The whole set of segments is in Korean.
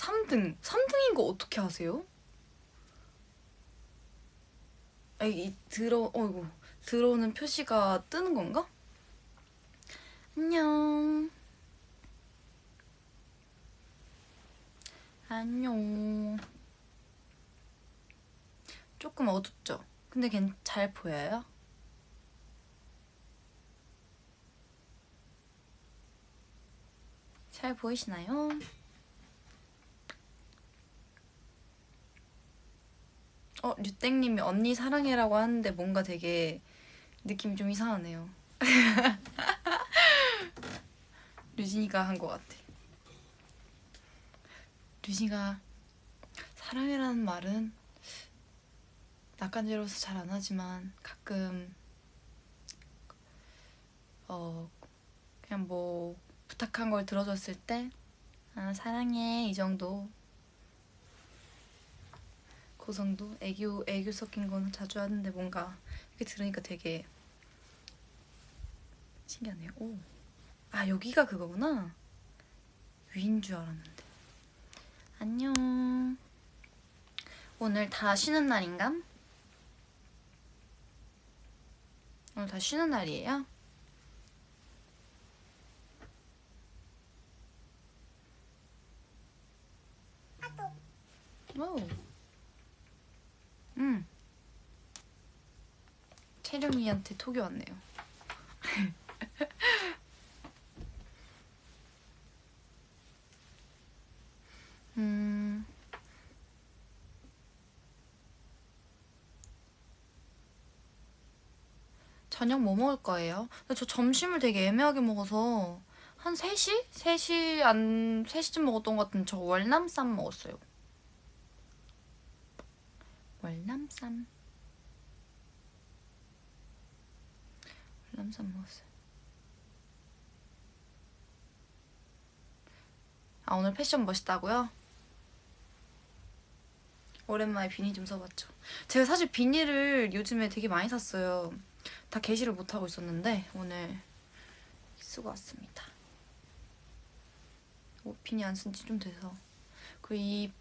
3등. 3등인 거 어떻게 아세요? 아, 어이구. 들어오는 표시가 뜨는 건가? 안녕. 안녕. 조금 어둡죠? 근데 잘 보여요? 잘 보이시나요? 류땡님이 언니 사랑해라고 하는데 뭔가 되게 느낌이 좀 이상하네요. 류진이가 한 것 같아. 류진이가 사랑해라는 말은 낯간지러워서 잘 안 하지만 가끔 그냥 뭐 부탁한 걸 들어줬을 때 아, 사랑해 이 정도. 그 정도? 애교 섞인 거는 자주 하는데 뭔가 이렇게 들으니까 되게 신기하네요. 오. 아, 여기가 그거구나. 위인 줄 알았는데. 안녕. 오늘 다 쉬는 날인가? 오늘 다 쉬는 날이에요? 오. 채령이한테 톡이 왔네요. 저녁 뭐 먹을 거예요? 근데 저 점심을 되게 애매하게 먹어서 한 3시? 3시쯤 먹었던 것 같은데 저 월남쌈 먹었어요. 월남쌈 먹었어요. 아, 오늘 패션 멋있다고요? 오랜만에 비니 좀 써봤죠. 제가 사실 비니를 요즘에 되게 많이 샀어요. 다 게시를 못하고 있었는데 오늘 쓰고 왔습니다. 비니 안 쓴 지 좀 돼서. 그리고 이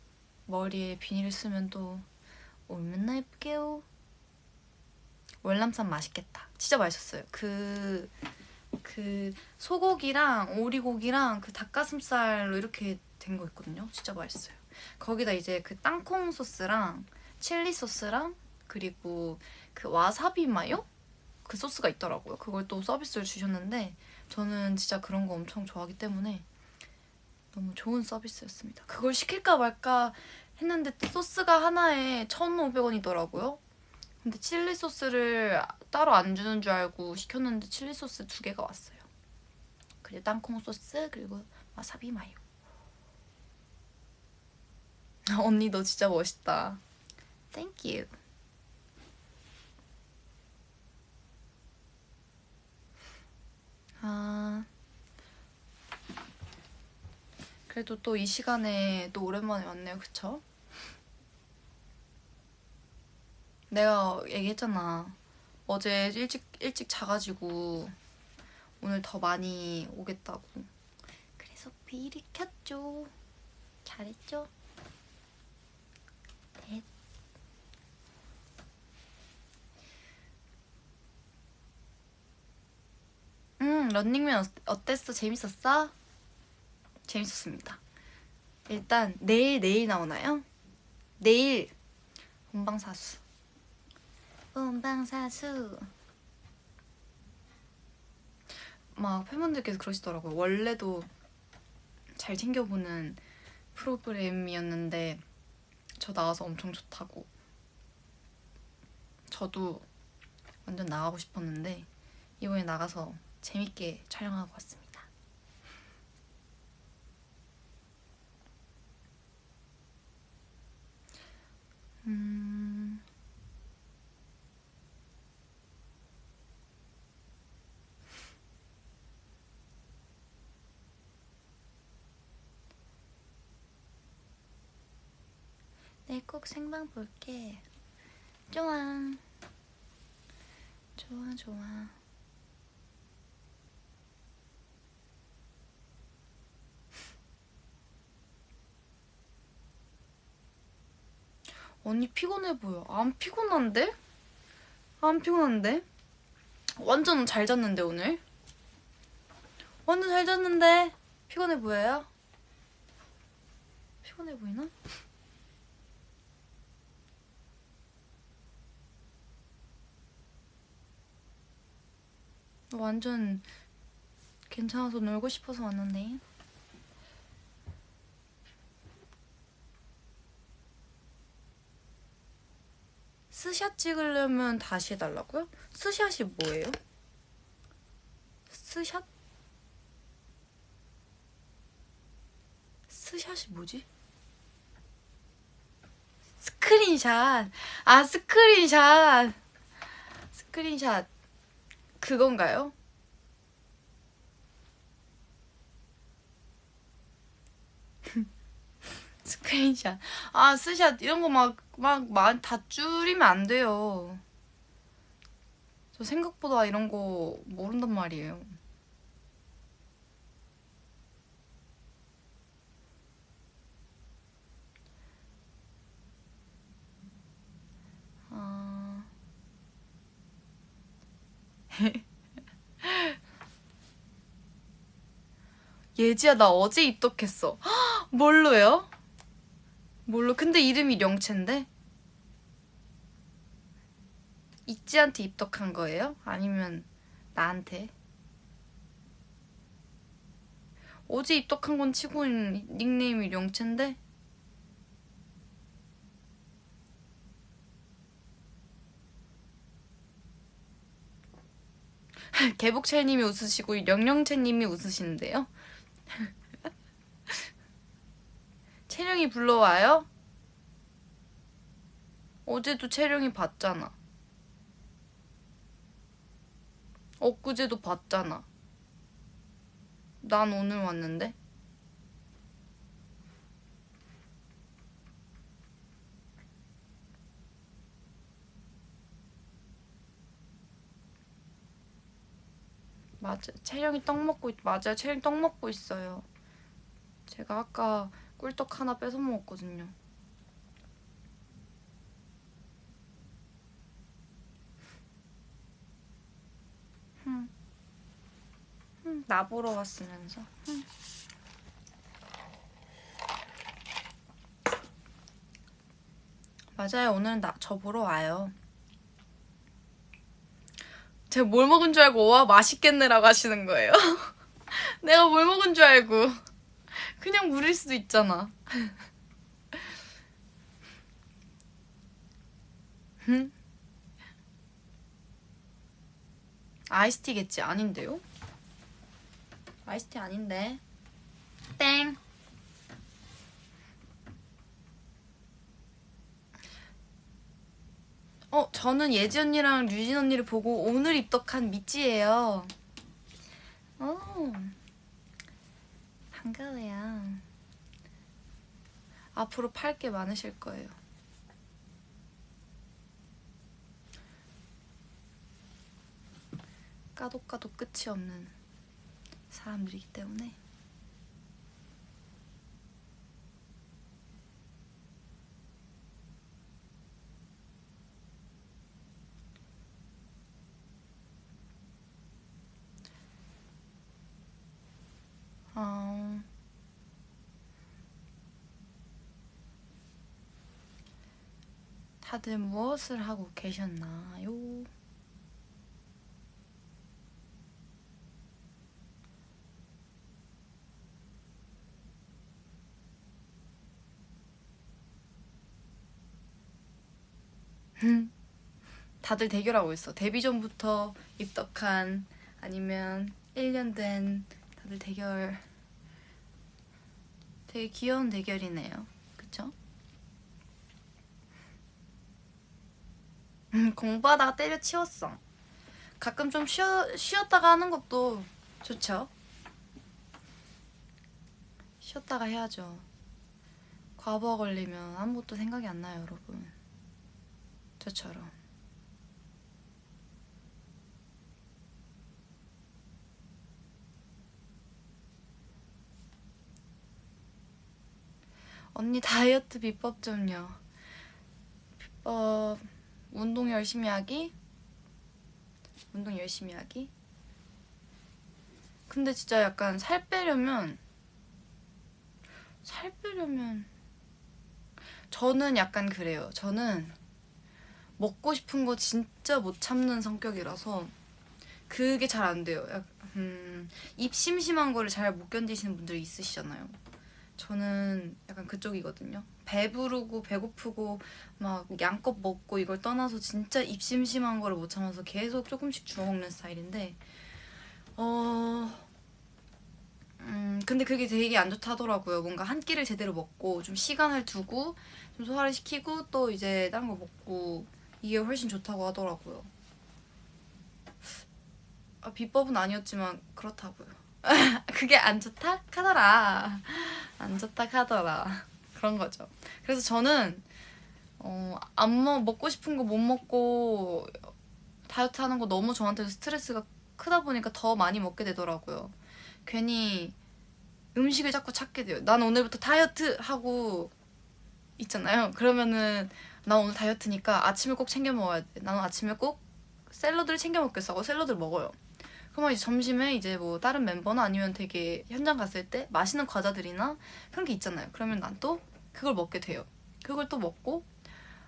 머리에 비니를 쓰면 또 얼마나 예쁘게요. 월남쌈 맛있겠다. 진짜 맛있었어요. 그 소고기랑 오리고기랑 그 닭가슴살로 이렇게 된 거 있거든요. 진짜 맛있어요. 거기다 이제 그 땅콩 소스랑 칠리 소스랑 그리고 그 와사비 마요? 그 소스가 있더라고요. 그걸 또 서비스를 주셨는데 저는 진짜 그런 거 엄청 좋아하기 때문에 너무 좋은 서비스였습니다. 그걸 시킬까 말까 했는데 소스가 하나에 1,500원이더라고요. 근데 칠리 소스를 따로 안 주는 줄 알고 시켰는데 칠리 소스 2개가 왔어요. 그리고 땅콩 소스 그리고 와사비 마요. 언니 너 진짜 멋있다. Thank you. 아, 그래도 또 이 시간에 또 오랜만에 왔네요. 그쵸? 내가 얘기했잖아. 어제 일찍 자가지고 오늘 더 많이 오겠다고. 그래서 비를 켰죠. 잘했죠? 네. 런닝맨 어땠어? 재밌었어? 재밌었습니다. 일단 내일 나오나요? 내일 본방사수. 막 팬분들께서 그러시더라고요. 원래도 잘 챙겨보는 프로그램이었는데 저 나와서 엄청 좋다고. 저도 완전 나가고 싶었는데 이번에 나가서 재밌게 촬영하고 왔습니다. 내일 꼭 생방 볼게. 좋아. 언니 피곤해 보여. 안 피곤한데? 안 피곤한데? 완전 잘 잤는데 오늘? 완전 잘 잤는데 피곤해 보여요? 피곤해 보이나? 완전 괜찮아서 놀고 싶어서 왔는데. 스샷 찍으려면 다시 해달라고요? 스샷이 뭐예요? 스샷? 스샷이 뭐지? 스크린샷. 아, 스크린샷. 스크린샷 그건가요? 스크린샷. 아, 스샷 이런 거 다 줄이면 안 돼요. 저 생각보다 이런 거 모른단 말이에요. 아... 예지야, 나 어제 입덕했어. 뭘로요? 뭘로? 근데 이름이 령채인데? 이지한테 입덕한 거예요? 아니면 나한테? 어제 입덕한 건 치고는 닉네임이 령채인데? 개복철님이 웃으시고 영영채님이 웃으시는데요? 채령이 불러와요? 어제도 채령이 봤잖아. 엊그제도 봤잖아. 난 오늘 왔는데? 맞아, 채령이 떡 먹고 맞아요. 채령이 떡 먹고 있어요. 제가 아까 꿀떡 하나 뺏어 먹었거든요. 나 보러 왔으면서. 맞아요. 오늘은 저 보러 와요. 제가 뭘 먹은 줄 알고 와 맛있겠네라고 하시는 거예요. 내가 뭘 먹은 줄 알고. 그냥 물일 수도 있잖아. 아이스티겠지? 아닌데요? 아이스티 아닌데. 땡. 저는 예지 언니랑 류진 언니를 보고 오늘 입덕한 미찌예요. 반가워요. 앞으로 팔 게 많으실 거예요. 까도 끝이 없는 사람들이기 때문에. 다들 무엇을 하고 계셨나요? 다들 대결하고 있어. 데뷔 전부터 입덕한 아니면 1년 된 다들 대결. 되게 귀여운 대결이네요. 그쵸? 공부하다가 때려치웠어. 가끔 좀 쉬었다가 하는 것도 좋죠. 쉬었다가 해야죠. 과부하 걸리면 아무것도 생각이 안 나요, 여러분. 저처럼. 언니 다이어트 비법 좀요. 어, 운동 열심히 하기. 운동 열심히 하기. 근데 진짜 약간 살 빼려면 저는 약간 그래요. 저는 먹고 싶은 거 진짜 못 참는 성격이라서 그게 잘 안 돼요. 입 심심한 거를 잘 못 견디시는 분들이 있으시잖아요. 저는 약간 그쪽이거든요. 배부르고 배고프고 막 양껏 먹고 이걸 떠나서 진짜 입 심심한 거를 못 참아서 계속 조금씩 주워 먹는 스타일인데 근데 그게 되게 안 좋다더라고요. 뭔가 한 끼를 제대로 먹고 좀 시간을 두고 좀 소화를 시키고 또 이제 다른 거 먹고 이게 훨씬 좋다고 하더라고요. 비법은 아니었지만 그렇다고요. 그게 안 좋다 하더라. 안 좋다 하더라. 그런 거죠. 그래서 저는 먹고 싶은 거 못 먹고 다이어트 하는 거 너무 저한테도 스트레스가 크다 보니까 더 많이 먹게 되더라고요. 괜히 음식을 자꾸 찾게 돼요. 난 오늘부터 다이어트 하고 있잖아요. 그러면은 나 오늘 다이어트니까 아침을 꼭 챙겨 먹어야 돼. 나는 아침에 꼭 샐러드를 챙겨 먹겠어 하고 샐러드를 먹어요. 그러면 이제 점심에 이제 뭐 다른 멤버나 아니면 되게 현장 갔을 때 맛있는 과자들이나 그런 게 있잖아요. 그러면 난 또 그걸 먹게 돼요. 그걸 또 먹고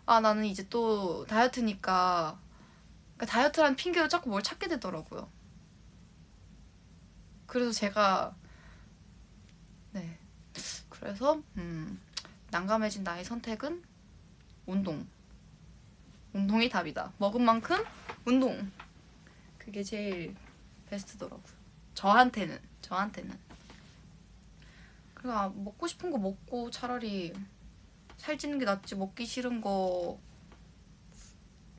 나는 이제 또 다이어트니까 그러니까 다이어트라는 핑계로 자꾸 뭘 찾게 되더라고요. 그래서 제가 네 그래서 난감해진 나의 선택은 운동이 답이다. 먹은 만큼 운동. 그게 제일 베스트더라고요. 저한테는. 그러니까 먹고 싶은 거 먹고 차라리 살찌는 게 낫지. 먹기 싫은 거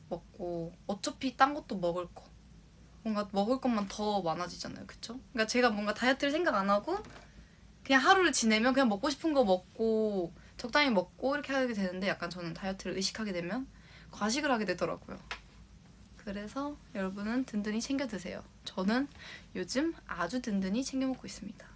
먹고 어차피 딴 것도 먹을 거. 뭔가 먹을 것만 더 많아지잖아요. 그쵸? 그러니까 제가 뭔가 다이어트를 생각 안 하고 그냥 하루를 지내면 그냥 먹고 싶은 거 먹고 적당히 먹고 이렇게 하게 되는데 약간 저는 다이어트를 의식하게 되면 과식을 하게 되더라고요. 그래서 여러분은 든든히 챙겨 드세요. 저는 요즘 아주 든든히 챙겨 먹고 있습니다.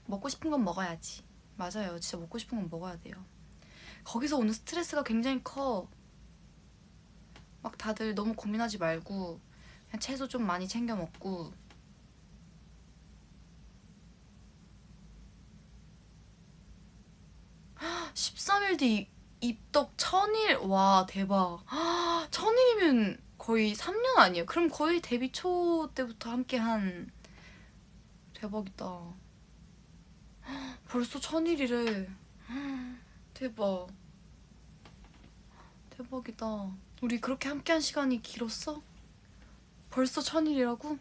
먹고 싶은 건 먹어야지. 맞아요. 진짜 먹고 싶은 건 먹어야 돼요. 거기서 오는 스트레스가 굉장히 커. 막 다들 너무 고민하지 말고 그냥 채소 좀 많이 챙겨 먹고 13일 뒤 입덕 1000일. 와 대박. 1000일이면 거의 3년 아니에요? 그럼 거의 데뷔 초 때부터 함께한. 대박이다. 벌써 1000일이래. 대박. 대박이다. 우리 그렇게 함께한 시간이 길었어? 벌써 1000일이라고?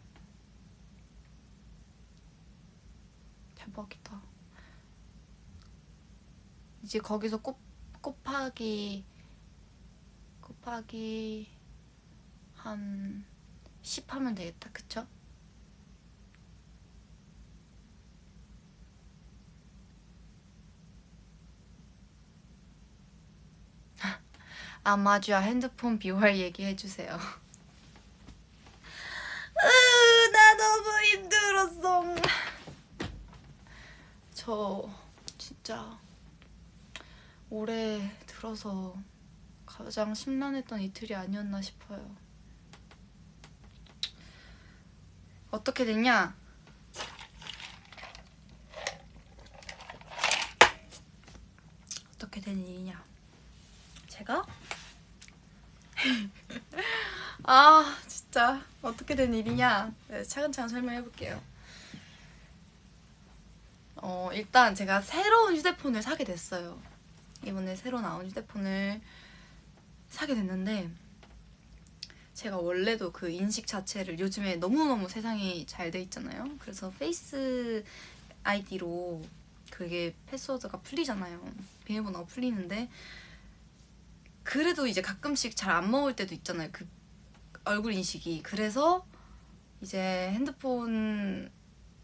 대박이다. 이제 거기서 곱하기 한 10 하면 되겠다. 그쵸? 마주야 핸드폰 비월 얘기해주세요. 나 너무 힘들었어. 저 진짜 올해 들어서 가장 심란했던 이틀이 아니었나 싶어요. 어떻게 됐냐? 어떻게 된 일이냐? 제가? 진짜 어떻게 된 일이냐? 네, 차근차근 설명해볼게요. 일단 제가 새로운 휴대폰을 사게 됐어요. 이번에 새로 나온 휴대폰을 사게 됐는데 제가 원래도 그 인식 자체를 요즘에 너무너무 세상이 잘 돼 있잖아요. 그래서 페이스 아이디로 그게 패스워드가 풀리잖아요. 비밀번호가 풀리는데 그래도 이제 가끔씩 잘 안 먹을 때도 있잖아요. 그 얼굴 인식이. 그래서 이제 핸드폰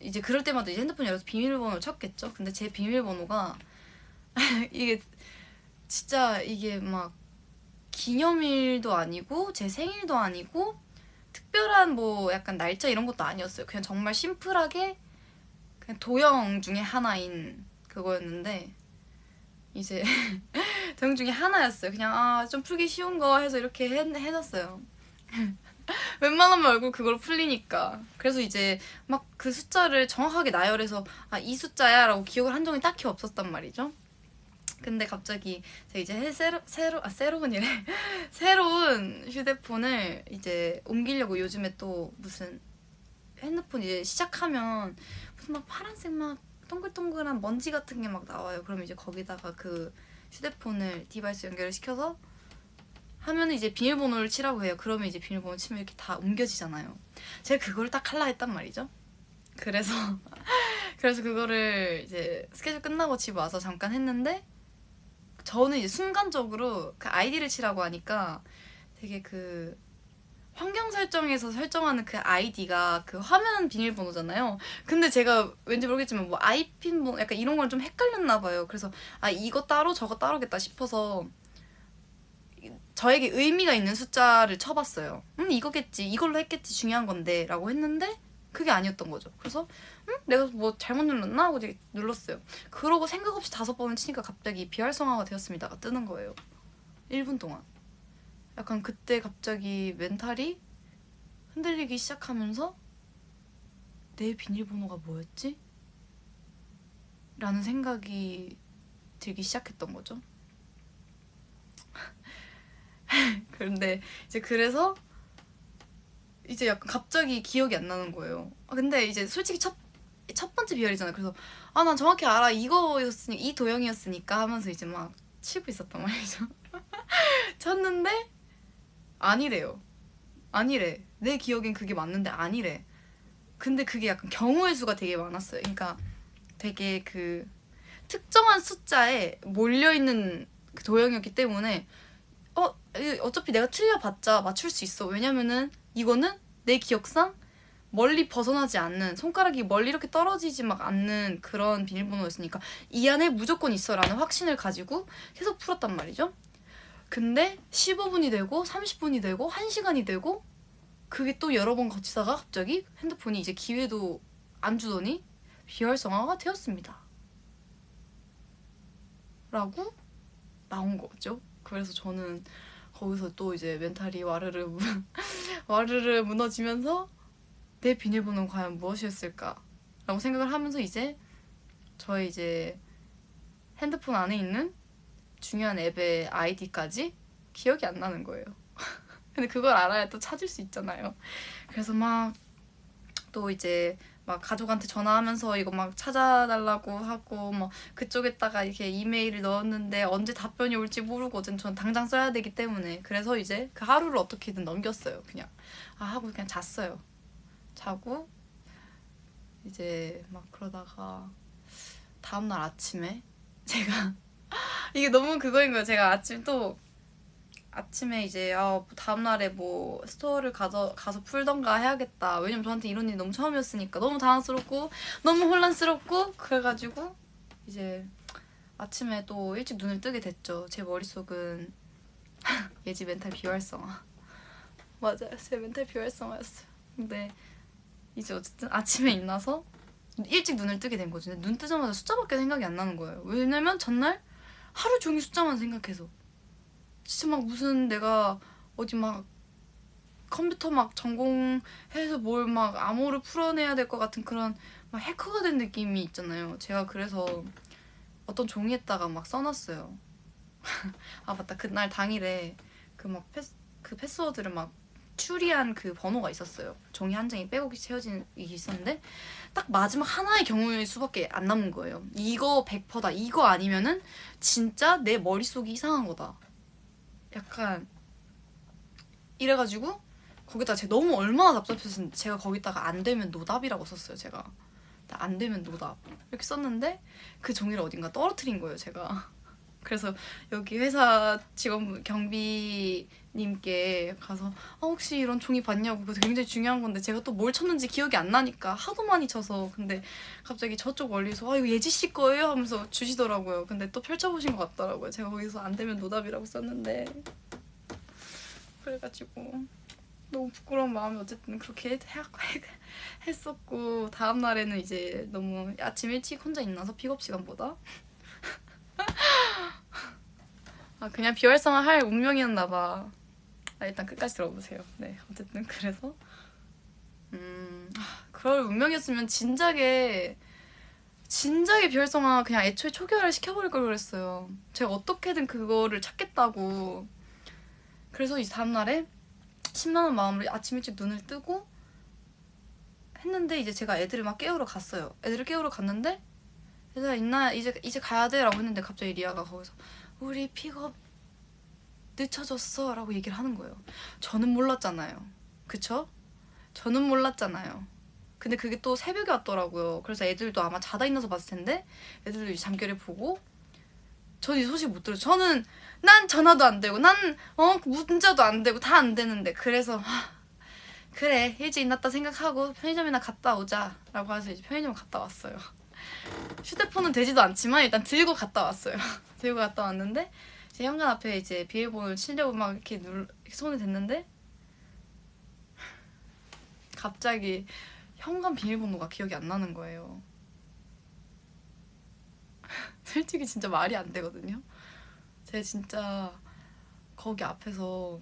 이제 그럴 때마다 이제 핸드폰 열어서 비밀번호를 찾겠죠. 근데 제 비밀번호가 이게 진짜 이게 막 기념일도 아니고 제 생일도 아니고 특별한 뭐 약간 날짜 이런 것도 아니었어요. 그냥 정말 심플하게 그냥 도형 중에 하나인 그거였는데 이제 도형 중에 하나였어요. 그냥 좀 풀기 쉬운 거 해서 이렇게 해놨어요. 웬만하면 얼굴 그걸로 풀리니까. 그래서 이제 막 그 숫자를 정확하게 나열해서 이 숫자야 라고 기억을 한 적이 딱히 없었단 말이죠. 근데 갑자기 제가 이제 새로운이래. 새로운 휴대폰을 이제 옮기려고 요즘에 또 무슨 핸드폰 이제 시작하면 무슨 막 파란색 막 동글동글한 먼지 같은 게 막 나와요. 그럼 이제 거기다가 그 휴대폰을 디바이스 연결을 시켜서 하면 이제 비밀번호를 치라고 해요. 그러면 이제 비밀번호 치면 이렇게 다 옮겨지잖아요. 제가 그걸 딱 하려 했단 말이죠. 그래서 그거를 이제 스케줄 끝나고 집 와서 잠깐 했는데 저는 이제 순간적으로 그 아이디를 치라고 하니까 되게 그 환경 설정에서 설정하는 그 아이디가 그 화면 비밀번호잖아요. 근데 제가 왠지 모르겠지만 뭐 아이핀 번호 약간 이런 걸 좀 헷갈렸나 봐요. 그래서 이거 따로 저거 따로겠다 싶어서 저에게 의미가 있는 숫자를 쳐봤어요. 이거겠지, 이걸로 했겠지, 중요한 건데 라고 했는데 그게 아니었던 거죠. 그래서 내가 뭐 잘못 눌렀나? 하고 되게 눌렀어요. 그러고 생각 없이 5번을 치니까 갑자기 비활성화가 되었습니다가 뜨는 거예요. 1분 동안. 약간 그때 갑자기 멘탈이 흔들리기 시작하면서 내 비밀번호가 뭐였지? 라는 생각이 들기 시작했던 거죠. 그런데 이제 그래서 이제 약간 갑자기 기억이 안 나는 거예요. 근데 이제 솔직히 첫 번째 비열이잖아요. 그래서 난 정확히 알아. 이거였으니 이 도형이었으니까 하면서 이제 막 치고 있었단 말이죠. 쳤는데 아니래요. 아니래. 내 기억엔 그게 맞는데 아니래. 근데 그게 약간 경우의 수가 되게 많았어요. 그러니까 되게 그 특정한 숫자에 몰려있는 그 도형이었기 때문에 어차피 내가 틀려봤자 맞출 수 있어. 왜냐면은 이거는 내 기억상 멀리 벗어나지 않는, 손가락이 멀리 이렇게 떨어지지 막 않는 그런 비밀번호였으니까 이 안에 무조건 있어 라는 확신을 가지고 계속 풀었단 말이죠. 근데 15분이 되고 30분이 되고 1시간이 되고 그게 또 여러 번 거치다가 갑자기 핸드폰이 이제 기회도 안 주더니 비활성화가 되었습니다 라고 나온 거죠. 그래서 저는 거기서 또 이제 멘탈이 와르르 무너지면서 내 비밀번호는 과연 무엇이었을까 라고 생각을 하면서 이제 저의 이제 핸드폰 안에 있는 중요한 앱의 아이디까지 기억이 안 나는 거예요. 근데 그걸 알아야 또 찾을 수 있잖아요. 그래서 막 또 이제 막 가족한테 전화하면서 이거 막 찾아달라고 하고 뭐 그쪽에다가 이렇게 이메일을 넣었는데 언제 답변이 올지 모르거든. 전 당장 써야 되기 때문에. 그래서 이제 그 하루를 어떻게든 넘겼어요. 그냥 하고 그냥 잤어요. 자고 이제 막 그러다가 다음날 아침에 제가 이게 너무 그거인 거예요. 제가 아침에 이제 다음날에 뭐 스토어를 가서 풀던가 해야겠다. 왜냐면 저한테 이런 일이 너무 처음이었으니까 너무 당황스럽고 너무 혼란스럽고 그래가지고 이제 아침에 또 일찍 눈을 뜨게 됐죠. 제 머릿속은 예지 멘탈 비활성화. 맞아요. 제 멘탈 비활성화였어요. 근데 이제 어쨌든 아침에 일어나서 일찍 눈을 뜨게 된 거죠. 근데 눈 뜨자마자 숫자밖에 생각이 안 나는 거예요. 왜냐면 전날 하루 종일 숫자만 생각해서 진짜 막 무슨 내가 어디 막 컴퓨터 막 전공해서 뭘 막 암호를 풀어내야 될 것 같은 그런 막 해커가 된 느낌이 있잖아요. 제가 그래서 어떤 종이에다가 막 써놨어요. 맞다. 그날 당일에 그 패스워드를 막 추리한 그 번호가 있었어요. 종이 한 장이 빼곡히 채워진 게 있었는데 딱 마지막 하나의 경우일 수밖에 안 남은 거예요. 이거 100%다. 이거 아니면은 진짜 내 머릿속이 이상한 거다. 약간 이래가지고 거기다가 제가 너무 얼마나 답답해서 제가 거기다가 안 되면 노답이라고 썼어요. 제가 안 되면 노답 이렇게 썼는데 그 종이를 어딘가 떨어뜨린 거예요. 제가. 그래서 여기 회사 직원분 경비님께 가서 혹시 이런 종이 봤냐고. 그래서 굉장히 중요한 건데 제가 또 뭘 쳤는지 기억이 안 나니까 하도 많이 쳐서. 근데 갑자기 저쪽 멀리서 이거 예지 씨 거예요? 하면서 주시더라고요. 근데 또 펼쳐보신 것 같더라고요. 제가 거기서 안 되면 노답이라고 썼는데 그래가지고 너무 부끄러운 마음에 어쨌든 그렇게 했었고, 다음날에는 이제 너무 아침 일찍 혼자 일어나서 픽업 시간보다 그냥 비활성화 할 운명이었나봐. 일단 끝까지 들어보세요. 네, 어쨌든 그래서 그럴 운명이었으면 진작에 비활성화 그냥 애초에 초기화를 시켜버릴 걸 그랬어요. 제가 어떻게든 그거를 찾겠다고. 그래서 이 다음날에 심란한 마음으로 아침 일찍 눈을 뜨고 했는데, 이제 제가 애들을 막 깨우러 갔어요. 애들을 깨우러 갔는데 얘들아 있나? 이제 가야 돼 라고 했는데 갑자기 리아가 거기서 우리 픽업 늦춰졌어 라고 얘기를 하는 거예요. 저는 몰랐잖아요. 그쵸? 저는 몰랐잖아요. 근데 그게 또 새벽에 왔더라고요. 그래서 애들도 아마 자다 일어나서 봤을 텐데 애들도 이 잠결에 보고, 저는 이 소식 못 들어요. 난 전화도 안 되고 난 문자도 안 되고 다 안 되는데, 그래서 그래 일찍 일어났다 생각하고 편의점이나 갔다 오자 라고 해서 이제 편의점 갔다 왔어요. 휴대폰은 되지도 않지만 일단 들고 갔다 왔어요. 들고 갔다 왔는데 제 현관 앞에 이제 비밀번호를 치려고 막 이렇게 손을 댔는데 갑자기 현관 비밀번호가 기억이 안 나는 거예요. 솔직히 진짜 말이 안 되거든요. 제가 진짜 거기 앞에서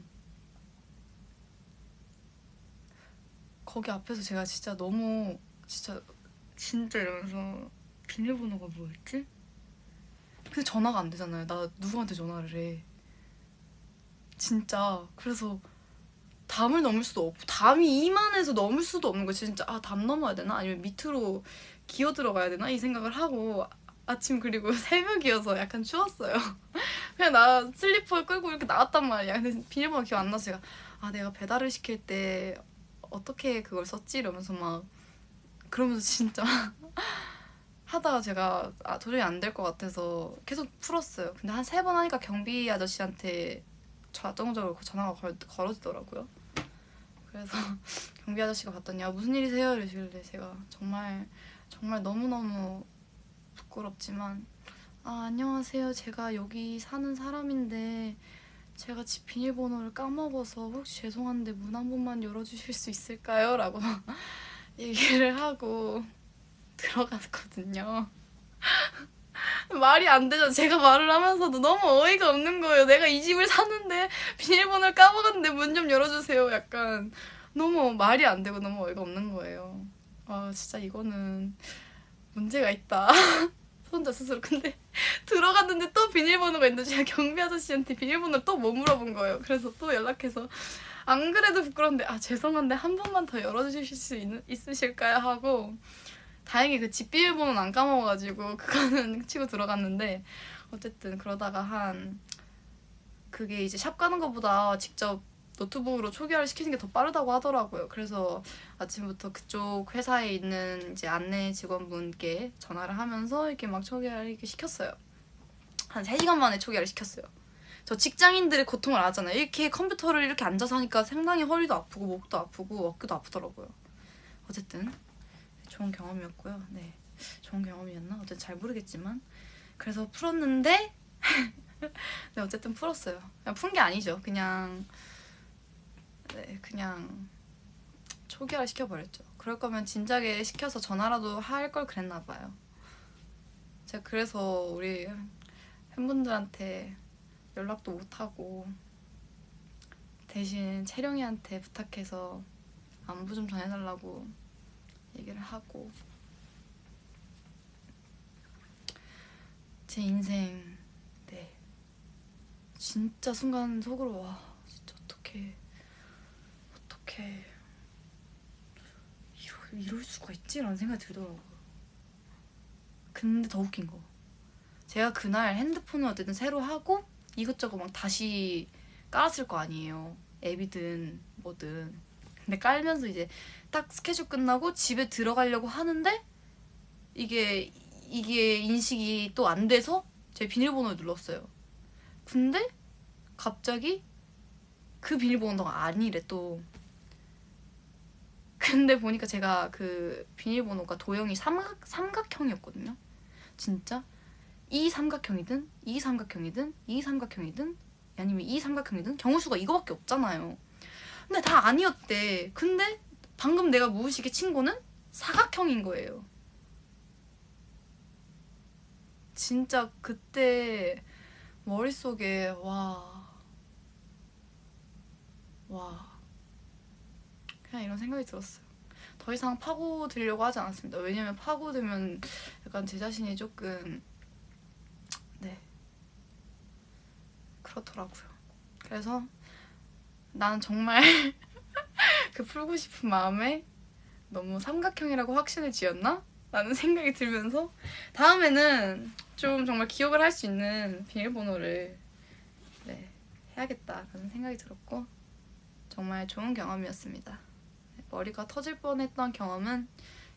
제가 진짜 너무 진짜 이러면서 비밀번호가 뭐였지? 근데 전화가 안 되잖아요. 나 누구한테 전화를 해. 진짜. 그래서 담을 넘을 수도 없고, 담이 이만해서 넘을 수도 없는 거예요. 진짜 담 넘어야 되나? 아니면 밑으로 기어 들어가야 되나? 이 생각을 하고 아침, 그리고 새벽이어서 약간 추웠어요. 그냥 나 슬리퍼 끌고 이렇게 나왔단 말이야. 근데 비밀번호 기억 안 나서 제가 내가 배달을 시킬 때 어떻게 그걸 썼지? 이러면서 막 그러면서 진짜 하다가 제가 도저히 안 될 것 같아서 계속 풀었어요. 근데 한 3번 하니까 경비 아저씨한테 자동적으로 전화가 걸어지더라고요. 그래서 경비 아저씨가 봤더니 무슨 일이세요? 이러시길래 제가 정말 너무너무 부끄럽지만 안녕하세요. 제가 여기 사는 사람인데 제가 집 비밀번호를 까먹어서 혹시 죄송한데 문 한 번만 열어주실 수 있을까요? 라고 얘기를 하고 들어갔거든요. 말이 안 되죠. 제가 말을 하면서도 너무 어이가 없는 거예요. 내가 이 집을 사는데 비밀번호를 까먹었는데 문 좀 열어주세요. 약간 너무 말이 안 되고 너무 어이가 없는 거예요. 진짜 이거는 문제가 있다. 혼자 스스로. 근데 들어갔는데 또 비밀번호가 있는데 제가 경비 아저씨한테 비밀번호를 또 못 물어본 거예요. 그래서 또 연락해서 안 그래도 부끄러운데 죄송한데 한 번만 더 열어주실 수 있으실까요? 하고 다행히 그 집 비밀번호는 안 까먹어가지고 그거는 치고 들어갔는데, 어쨌든 그러다가 그게 이제 샵 가는 것보다 직접 노트북으로 초기화를 시키는 게 더 빠르다고 하더라고요. 그래서 아침부터 그쪽 회사에 있는 이제 안내 직원분께 전화를 하면서 이렇게 막 초기화를 이렇게 시켰어요. 한 3시간 만에 초기화를 시켰어요. 저 직장인들의 고통을 알잖아요. 이렇게 컴퓨터를 이렇게 앉아서 하니까 상당히 허리도 아프고 목도 아프고 어깨도 아프더라고요. 어쨌든 좋은 경험이었고요. 네, 좋은 경험이었나? 어쨌든 잘 모르겠지만 그래서 풀었는데 네, 어쨌든 풀었어요. 그냥 푼 게 아니죠. 그냥 초기화를 시켜버렸죠. 그럴 거면 진작에 시켜서 전화라도 할 걸 그랬나 봐요. 제가 그래서 우리 팬분들한테 연락도 못하고 대신 채령이한테 부탁해서 안부 좀 전해달라고 얘기를 하고, 제 인생 진짜 순간 속으로 진짜 어떻게 이럴 수가 있지? 라는 생각이 들더라고요. 근데 더 웃긴 거, 제가 그날 핸드폰을 어쨌든 새로 하고 이것저것 막 다시 깔았을 거 아니에요. 앱이든 뭐든. 근데 깔면서 이제 딱 스케줄 끝나고 집에 들어가려고 하는데 이게 인식이 또 안 돼서 제 비밀번호를 눌렀어요. 근데 갑자기 그 비밀번호가 아니래 또. 근데 보니까 제가 그 비밀번호가 도형이 삼각형이었거든요. 진짜 이 삼각형이든 이 삼각형이든 이 삼각형이든 아니면 이 삼각형이든 경우수가 이거밖에 없잖아요. 근데 다 아니었대. 근데 방금 내가 무의식에 친 거는 사각형인 거예요. 진짜 그때 머릿속에 그냥 이런 생각이 들었어요. 더 이상 파고들려고 하지 않았습니다. 왜냐면 파고들면 약간 제 자신이 조금 그렇더라고요. 그래서 난 정말 그 풀고 싶은 마음에 너무 삼각형이라고 확신을 지었나? 라는 생각이 들면서 다음에는 좀 정말 기억을 할 수 있는 비밀번호를 해야겠다라는 생각이 들었고 정말 좋은 경험이었습니다. 머리가 터질 뻔했던 경험은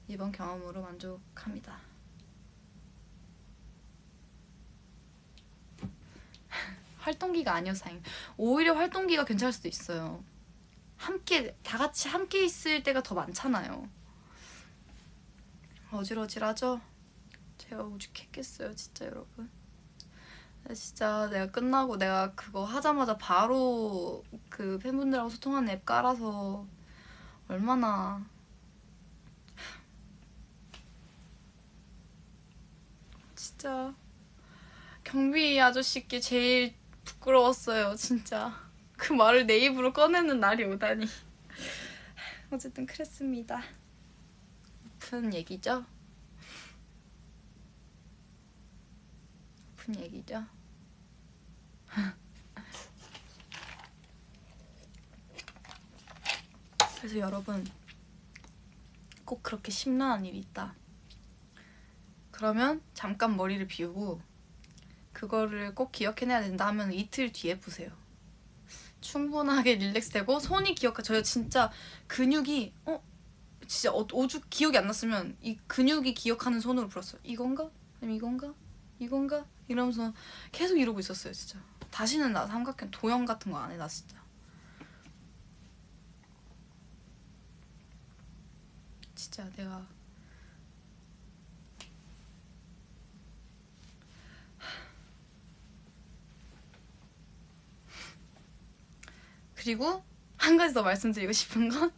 이번 경험으로 만족합니다. 활동기가 아니어서 다행. 오히려 활동기가 괜찮을 수도 있어요. 다 같이 함께 있을 때가 더 많잖아요. 어질어질하죠? 제가 오죽했겠어요 진짜 여러분. 진짜 내가 끝나고 내가 그거 하자마자 바로 그 팬분들하고 소통하는 앱 깔아서 얼마나 진짜 경비 아저씨께 제일 부끄러웠어요 진짜. 그 말을 내 입으로 꺼내는 날이 오다니. 어쨌든 그랬습니다. 무슨 얘기죠? 무슨 얘기죠? 그래서 여러분 꼭 그렇게 심란한 일이 있다. 그러면 잠깐 머리를 비우고 그거를 꼭 기억해내야 된다 하면 이틀 뒤에 보세요. 충분하게 릴렉스되고 손이 저요 진짜 근육이 진짜 오죽 기억이 안 났으면 이 근육이 기억하는 손으로 불었어요. 이건가? 아니면 이건가? 이건가? 이러면서 계속 이러고 있었어요 진짜. 다시는 나 삼각형 도형 같은 거 안 해 나 진짜. 진짜 내가 그리고 한 가지 더 말씀드리고 싶은 건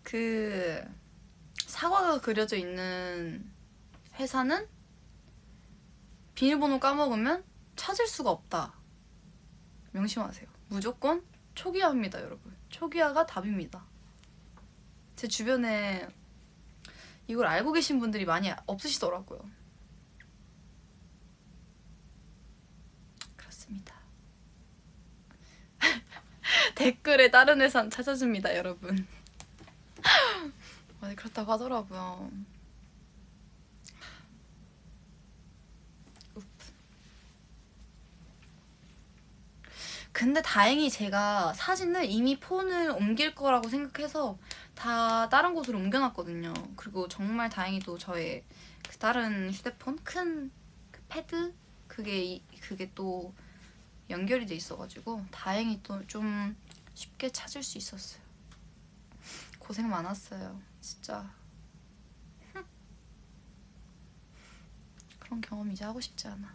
그 사과가 그려져 있는 회사는 비밀번호 까먹으면 찾을 수가 없다. 명심하세요. 무조건 초기화입니다 여러분. 초기화가 답입니다. 제 주변에 이걸 알고 계신 분들이 많이 없으시더라고요. 그렇습니다. 댓글에 다른 회사는 찾아줍니다 여러분. 그렇다고 하더라고요. 근데 다행히 제가 사진을 이미 폰을 옮길 거라고 생각해서 다 다른 곳으로 옮겨놨거든요. 그리고 정말 다행히도 저의 그 다른 휴대폰 큰 그 패드 그게 또 연결이 돼 있어가지고 다행히 또 좀 쉽게 찾을 수 있었어요. 고생 많았어요 진짜. 그런 경험 이제 하고 싶지 않아.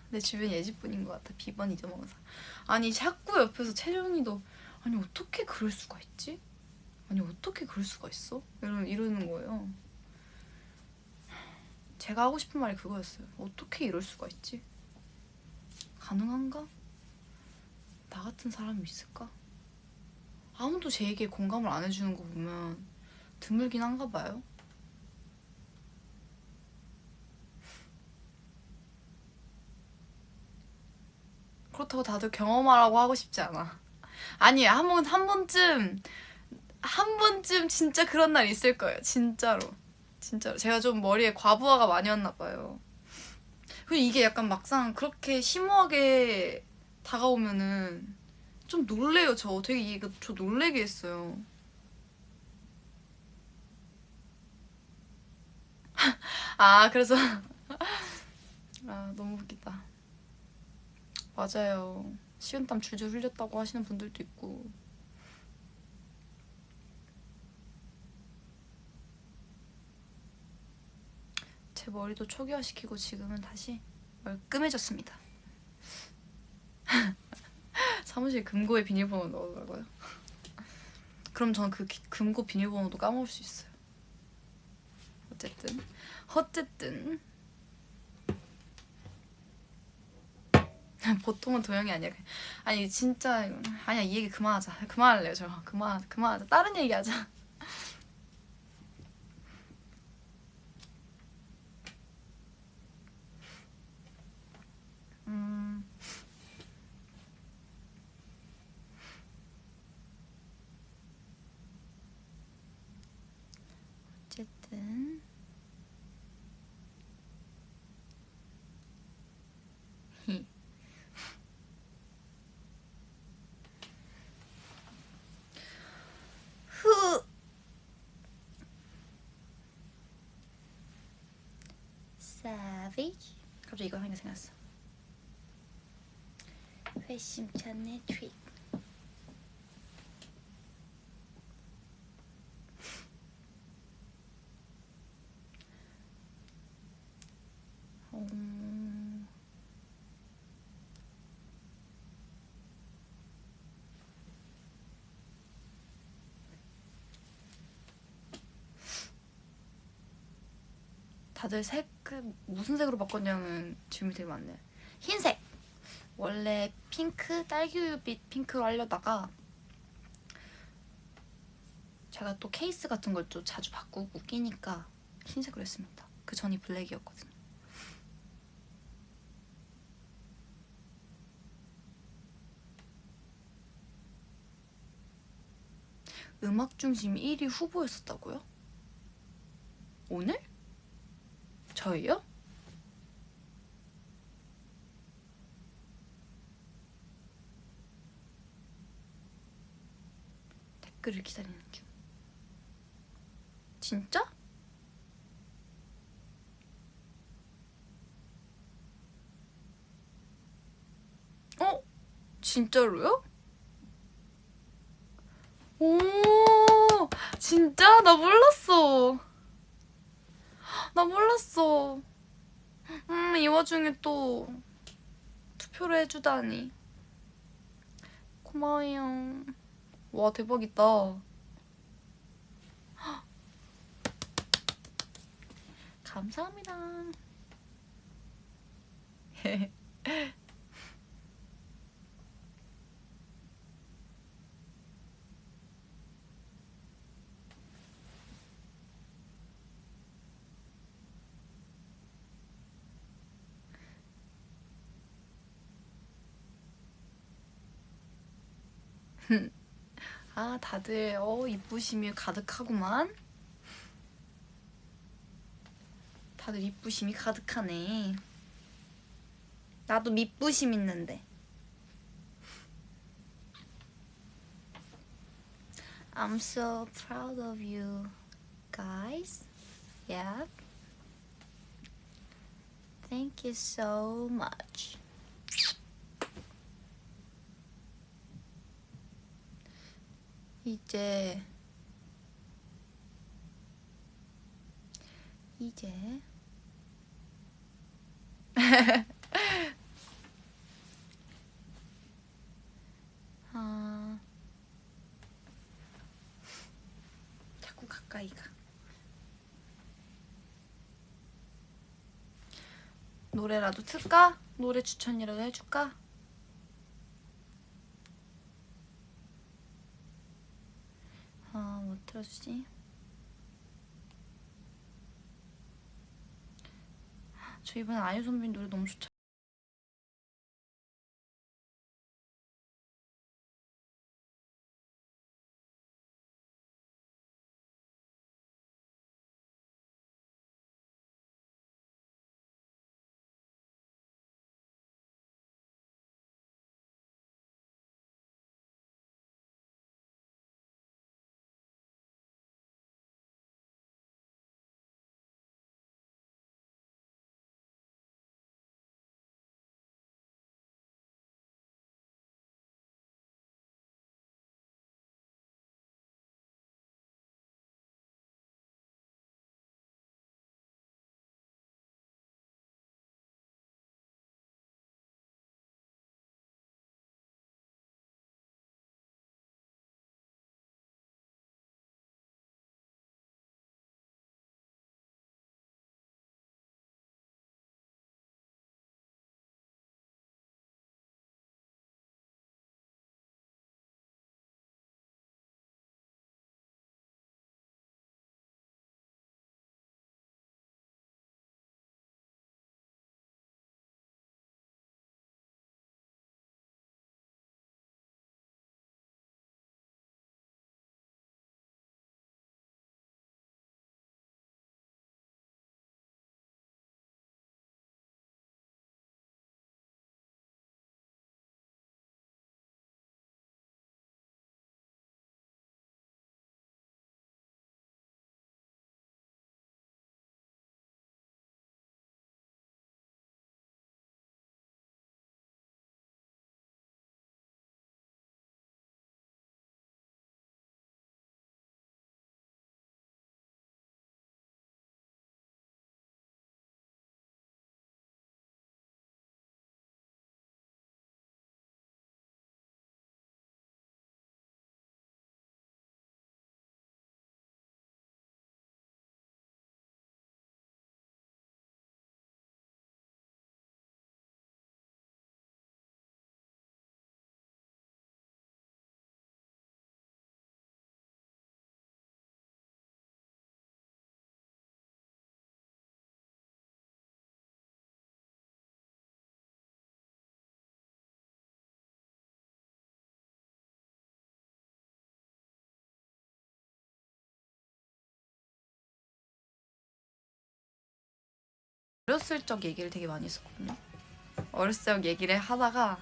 내 주변 예지뿐인 것 같아. 비번 잊어먹은 사람. 아니 자꾸 옆에서 채령이도 아니 어떻게 그럴 수가 있지? 아니 어떻게 그럴 수가 있어? 이러는 거예요. 제가 하고 싶은 말이 그거였어요. 어떻게 이럴 수가 있지? 가능한가? 나 같은 사람이 있을까? 아무도 제 얘기에 공감을 안 해주는 거 보면 드물긴 한가 봐요. 그렇다고 다들 경험하라고 하고 싶지 않아. 아니 한 번쯤 진짜 그런 날 있을 거예요. 진짜로 제가 좀 머리에 과부하가 많이 왔나 봐요. 그리고 이게 약간 막상 그렇게 심오하게 다가오면은 좀 놀래요. 저 되게 저 놀래게 했어요. 그래서 너무 웃기다. 맞아요. 식은땀 줄줄 흘렸다고 하시는 분들도 있고. 제 머리도 초기화시키고 지금은 다시 멀끔해졌습니다. 사무실 금고에 비밀번호 넣으라고요? 그럼 저는 그 금고 비밀번호도 까먹을 수 있어요. 어쨌든 보통은 도영이 아니야. 아니 진짜 아니야, 이 얘기 그만하자. 그만할래요. 저 그만하자. 다른 얘기 하자. 어쨌든 후 savage. 갑자기 이거 하는 게 생각났어. 회심찬의 트릭. 다들 색 무슨 색으로 바꿨냐는 질문이 되게 많네. 흰색. 원래 핑크, 딸기우유빛 핑크로 하려다가 제가 또 케이스 같은 걸 좀 자주 바꾸고 끼니까 흰색으로 했습니다. 그 전이 블랙이었거든요. 음악 중심 1위 후보였었다고요? 오늘? 저희요? 댓글을 기다리는 중. 진짜? 어? 진짜로요? 오, 진짜? 나 몰랐어. 나 몰랐어. 이 와중에 또 투표를 해주다니. 고마워요. 와, 대박이다. 감사합니다. 아, 다들 이쁘심이 가득하구만. 다들 이쁘심이 가득하네. 나도 밑부심 있는데. I'm so proud of you guys. Yeah. Thank you so much. 이제 자꾸 가까이 가. 노래라도 틀까? 노래 추천이라도 해줄까? 뭐 틀어주지? 저 이번에 아이유 선배님 노래 너무 좋죠. 어렸을 적 얘기를 되게 많이 했었거든요. 어렸을 적 얘기를 하다가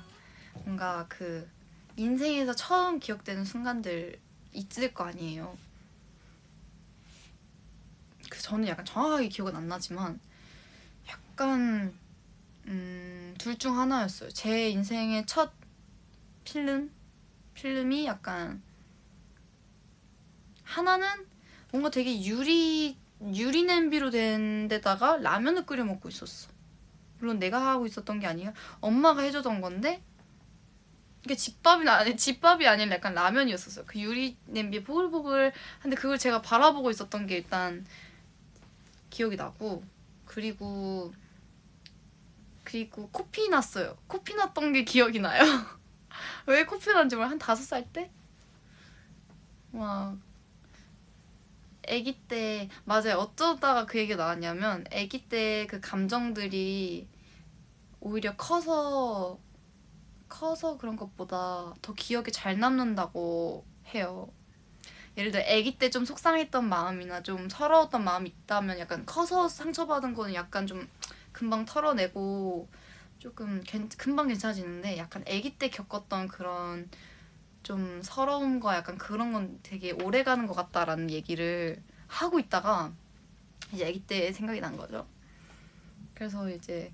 뭔가 그 인생에서 처음 기억되는 순간들 있을 거 아니에요. 그 저는 약간 정확하게 기억은 안 나지만 약간 둘 중 하나였어요. 제 인생의 첫 필름이 약간 하나는 뭔가 되게 유리 냄비로 된 데다가 라면을 끓여 먹고 있었어. 물론 내가 하고 있었던 게 아니라 엄마가 해주던 건데 이게 집밥이 아니라 약간 라면이었었어요. 그 유리 냄비에 보글보글 한데 그걸 제가 바라보고 있었던 게 일단 기억이 나고 그리고 코피 났어요. 코피 났던 게 기억이 나요. 왜 코피 났는지 몰라. 한 5살 때? 막 아기 때 맞아요. 어쩌다가 그 얘기가 나왔냐면 아기 때 그 감정들이 오히려 커서 그런 것보다 더 기억에 잘 남는다고 해요. 예를 들어 아기 때 좀 속상했던 마음이나 좀 서러웠던 마음이 있다면 약간 커서 상처받은 거는 약간 좀 금방 털어내고 조금 금방 괜찮아지는데 약간 아기 때 겪었던 그런 좀 서러움과 약간 그런 건 되게 오래 가는 것 같다라는 얘기를 하고 있다가 이제 아기 때 생각이 난 거죠. 그래서 이제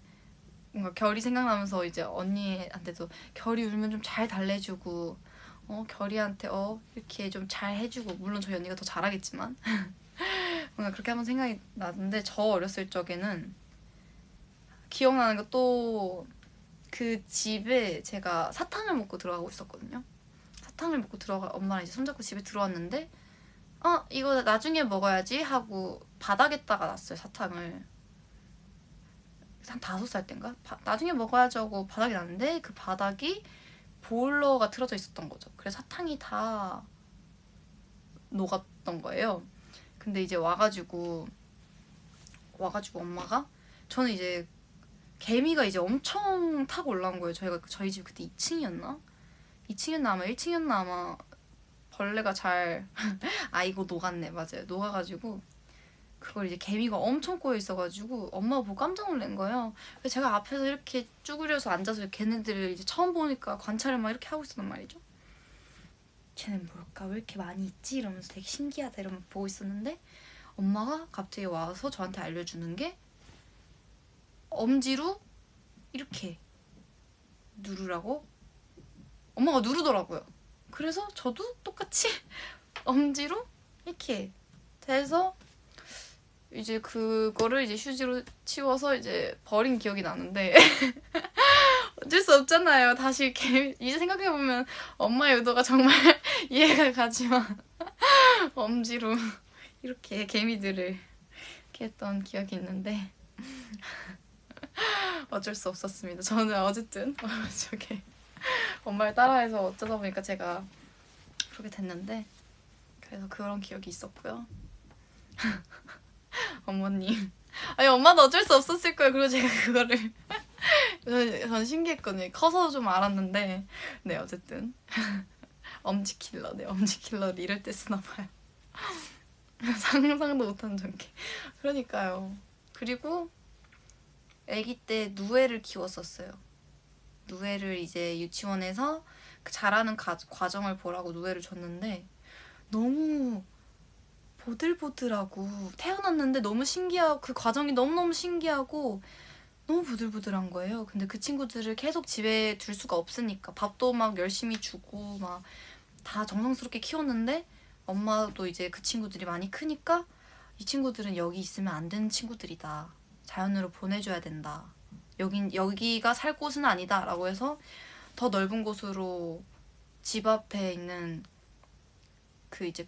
뭔가 결이 생각나면서 이제 언니한테도 결이 울면 좀 잘 달래주고 결이한테 이렇게 좀 잘 해주고 물론 저희 언니가 더 잘하겠지만 뭔가 그렇게 한번 생각이 나는데 저 어렸을 적에는 기억나는 거 또 그 집에 제가 사탕을 먹고 들어가고 있었거든요. 사탕을 먹고 엄마랑 이제 손잡고 집에 들어왔는데 이거 나중에 먹어야지 하고 바닥에다가 놨어요. 사탕을 한 5살 땐가? 나중에 먹어야지 하고 바닥에 놨는데 그 바닥이 보일러가 틀어져 있었던 거죠. 그래서 사탕이 다 녹았던 거예요. 근데 이제 와가지고 엄마가 저는 이제 개미가 이제 엄청 타고 올라온 거예요. 저희 집 그때 2층이었나? 2층이었나 아마 1층이었나 아마 벌레가 잘 이거 녹았네. 맞아요. 녹아가지고 그걸 이제 개미가 엄청 꼬여 있어가지고 엄마가 보고 깜짝 놀란 거예요. 그래서 제가 앞에서 이렇게 쭈그려서 앉아서 걔네들을 이제 처음 보니까 관찰을 막 이렇게 하고 있었단 말이죠. 쟤는 뭘까? 왜 이렇게 많이 있지? 이러면서 되게 신기하다 이러면서 보고 있었는데 엄마가 갑자기 와서 저한테 알려주는 게 엄지로 이렇게 누르라고 엄마가 누르더라고요. 그래서 저도 똑같이 엄지로 이렇게 해서 이제 그거를 이제 휴지로 치워서 이제 버린 기억이 나는데 어쩔 수 없잖아요. 다시 이렇게 이제 생각해보면 엄마의 의도가 정말 이해가 가지만 엄지로 이렇게 개미들을 이렇게 했던 기억이 있는데 어쩔 수 없었습니다. 저는 어쨌든 저게 엄마를 따라해서 어쩌다 보니까 제가 그렇게 됐는데 그래서 그런 기억이 있었고요. 어머님 아니 엄마도 어쩔 수 없었을 거예요. 그리고 제가 그거를 저는 신기했거든요. 커서 좀 알았는데 네 어쨌든 엄지킬러 네 엄지킬러를 이럴 때 쓰나 봐요. 상상도 못한 전개. 그러니까요. 그리고 아기 때 누에를 키웠었어요. 누에를 이제 유치원에서 그 자라는 과정을 보라고 누에를 줬는데 너무 보들보들하고 태어났는데 너무 신기하고 그 과정이 너무너무 신기하고 너무 부들부들한 거예요. 근데 그 친구들을 계속 집에 둘 수가 없으니까 밥도 막 열심히 주고 막 다 정성스럽게 키웠는데 엄마도 이제 그 친구들이 많이 크니까 이 친구들은 여기 있으면 안 되는 친구들이다. 자연으로 보내줘야 된다. 여기가 살 곳은 아니다 라고 해서 더 넓은 곳으로 집 앞에 있는 그 이제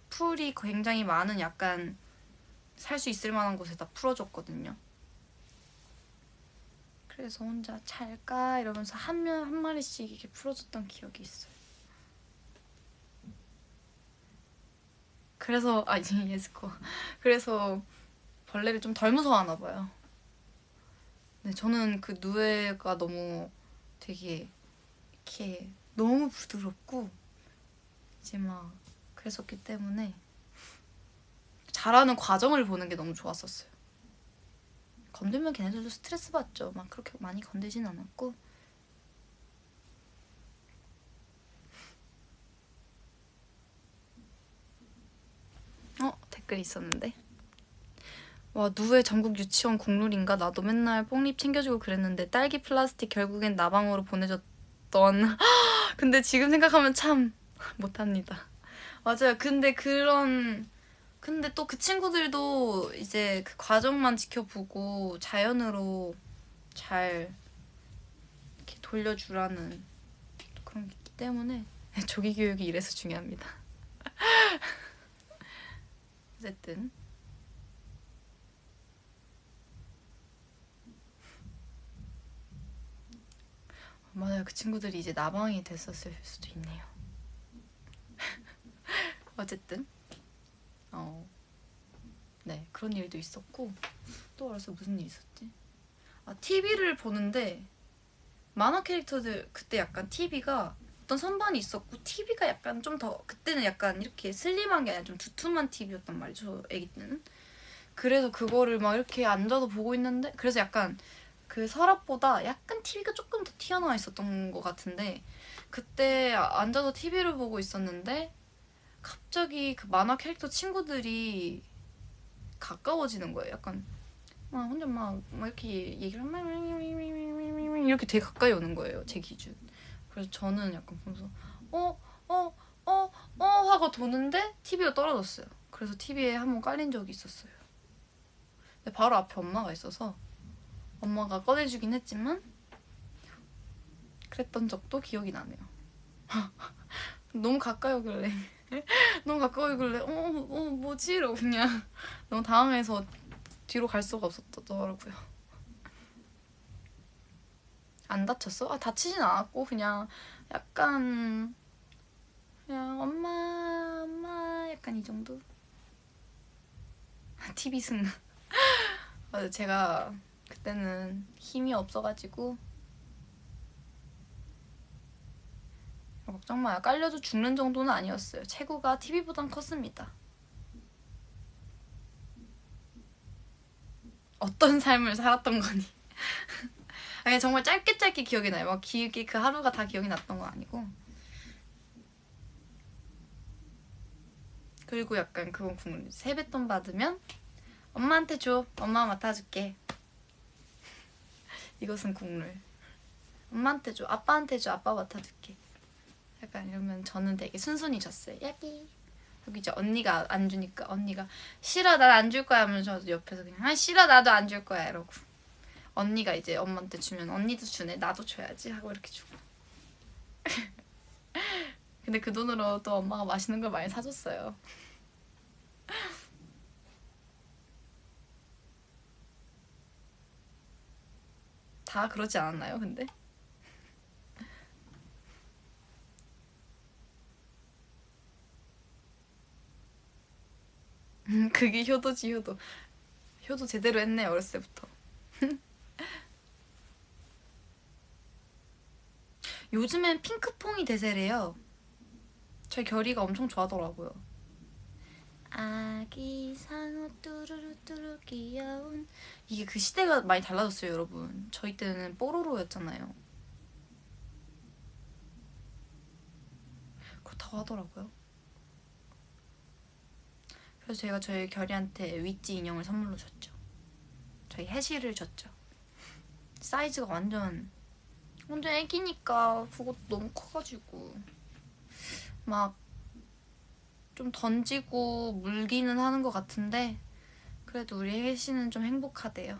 풀이 굉장히 많은 약간 살 수 있을 만한 곳에다 풀어줬거든요. 그래서 혼자 잘까 이러면서 한 마리씩 이렇게 풀어줬던 기억이 있어요. 그래서 예스코 그래서 벌레를 좀 덜 무서워하나 봐요. 네, 저는 그 누에가 너무 되게 이렇게 너무 부드럽고 이제 막 그랬었기 때문에 자라는 과정을 보는 게 너무 좋았었어요. 건들면 걔네들도 스트레스 받죠. 막 그렇게 많이 건들진 않았고. 댓글이 있었는데. 와, 누의 전국 유치원 국룰인가? 나도 맨날 뽕립 챙겨주고 그랬는데 딸기 플라스틱 결국엔 나방으로 보내줬던. 근데 지금 생각하면 참 못합니다. 맞아요. 근데 또 그 친구들도 이제 그 과정만 지켜보고 자연으로 잘 이렇게 돌려주라는 그런 게 있기 때문에 조기 교육이 이래서 중요합니다. 어쨌든 맞아요. 그 친구들이 이제 나방이 됐었을 수도 있네요. 어쨌든 네, 그런 일도 있었고. 또 알아서 무슨 일 있었지? TV를 보는데 만화 캐릭터들 그때 약간 TV가 어떤 선반이 있었고 TV가 약간 좀 더 그때는 약간 이렇게 슬림한 게 아니라 좀 두툼한 TV였단 말이죠. 애기 때는. 그래서 그거를 막 이렇게 앉아서 보고 있는데 그래서 약간 그 서랍보다 약간 TV가 조금 더 튀어나와 있었던 것 같은데 그때 앉아서 TV를 보고 있었는데 갑자기 그 만화 캐릭터 친구들이 가까워지는 거예요. 약간 막 혼자 막 이렇게 얘기를 이렇게 되게 가까이 오는 거예요. 제 기준. 그래서 저는 약간 보면서 하고 도는데 TV가 떨어졌어요. 그래서 TV에 한번 깔린 적이 있었어요. 근데 바로 앞에 엄마가 있어서 엄마가 꺼내주긴 했지만 그랬던 적도 기억이 나네요. 너무 가까이 오길래 너무 가까이 오길래 뭐지? 이러고 그냥 너무 당황해서 뒤로 갈 수가 없었더라고요. 안 다쳤어? 다치진 않았고 그냥 약간 그냥 엄마 약간 이 정도? TV 승. 맞아, 제가 그때는 힘이 없어가지고 걱정 마요. 깔려도 죽는 정도는 아니었어요. 체구가 TV보단 컸습니다. 어떤 삶을 살았던 거니? 아니, 정말 짧게 기억이 나요. 막 길게 그 하루가 다 기억이 났던 건 아니고. 그리고 약간 그건 국룰. 세뱃돈 받으면 엄마한테 줘. 엄마가 맡아줄게. 이것은 국룰. 엄마한테 줘. 아빠한테 줘. 아빠 맡아줄게. 약간 이러면 저는 되게 순순해졌어요. 여기 이제 언니가 안 주니까 언니가 싫어 난 안 줄 거야 하면서 저도 옆에서 그냥 싫어 나도 안 줄 거야 이러고 언니가 이제 엄마한테 주면 언니도 주네 나도 줘야지 하고 이렇게 주고. 근데 그 돈으로 또 엄마가 맛있는 걸 많이 사줬어요. 다 그러지 않았나요 근데? 그게 효도지 효도. 효도 제대로 했네 어렸을 때부터. 요즘엔 핑크퐁이 대세래요. 저희 결이가 엄청 좋아하더라고요. 아기 상어 뚜루루뚜루 귀여운. 이게 그 시대가 많이 달라졌어요 여러분. 저희 때는 뽀로로였잖아요. 그렇다고 하더라고요. 그래서 제가 저희 결이한테 위찌 인형을 선물로 줬죠. 저희 해시를 줬죠. 사이즈가 완전 애기니까 그것도 너무 커가지고 막 좀 던지고 물기는 하는 것 같은데 그래도 우리 혜씨는 좀 행복하대요.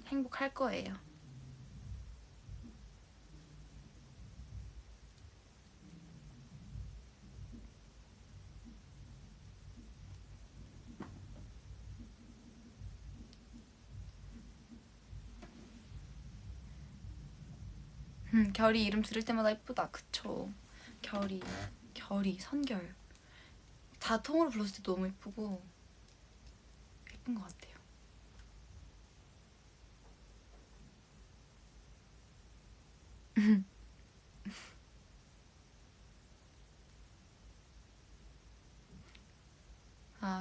행복할 거예요. 결이 이름 들을 때마다 예쁘다. 그쵸. 결이, 선결 다 통으로 불렀을 때 너무 예쁘고 예쁜 것 같아요.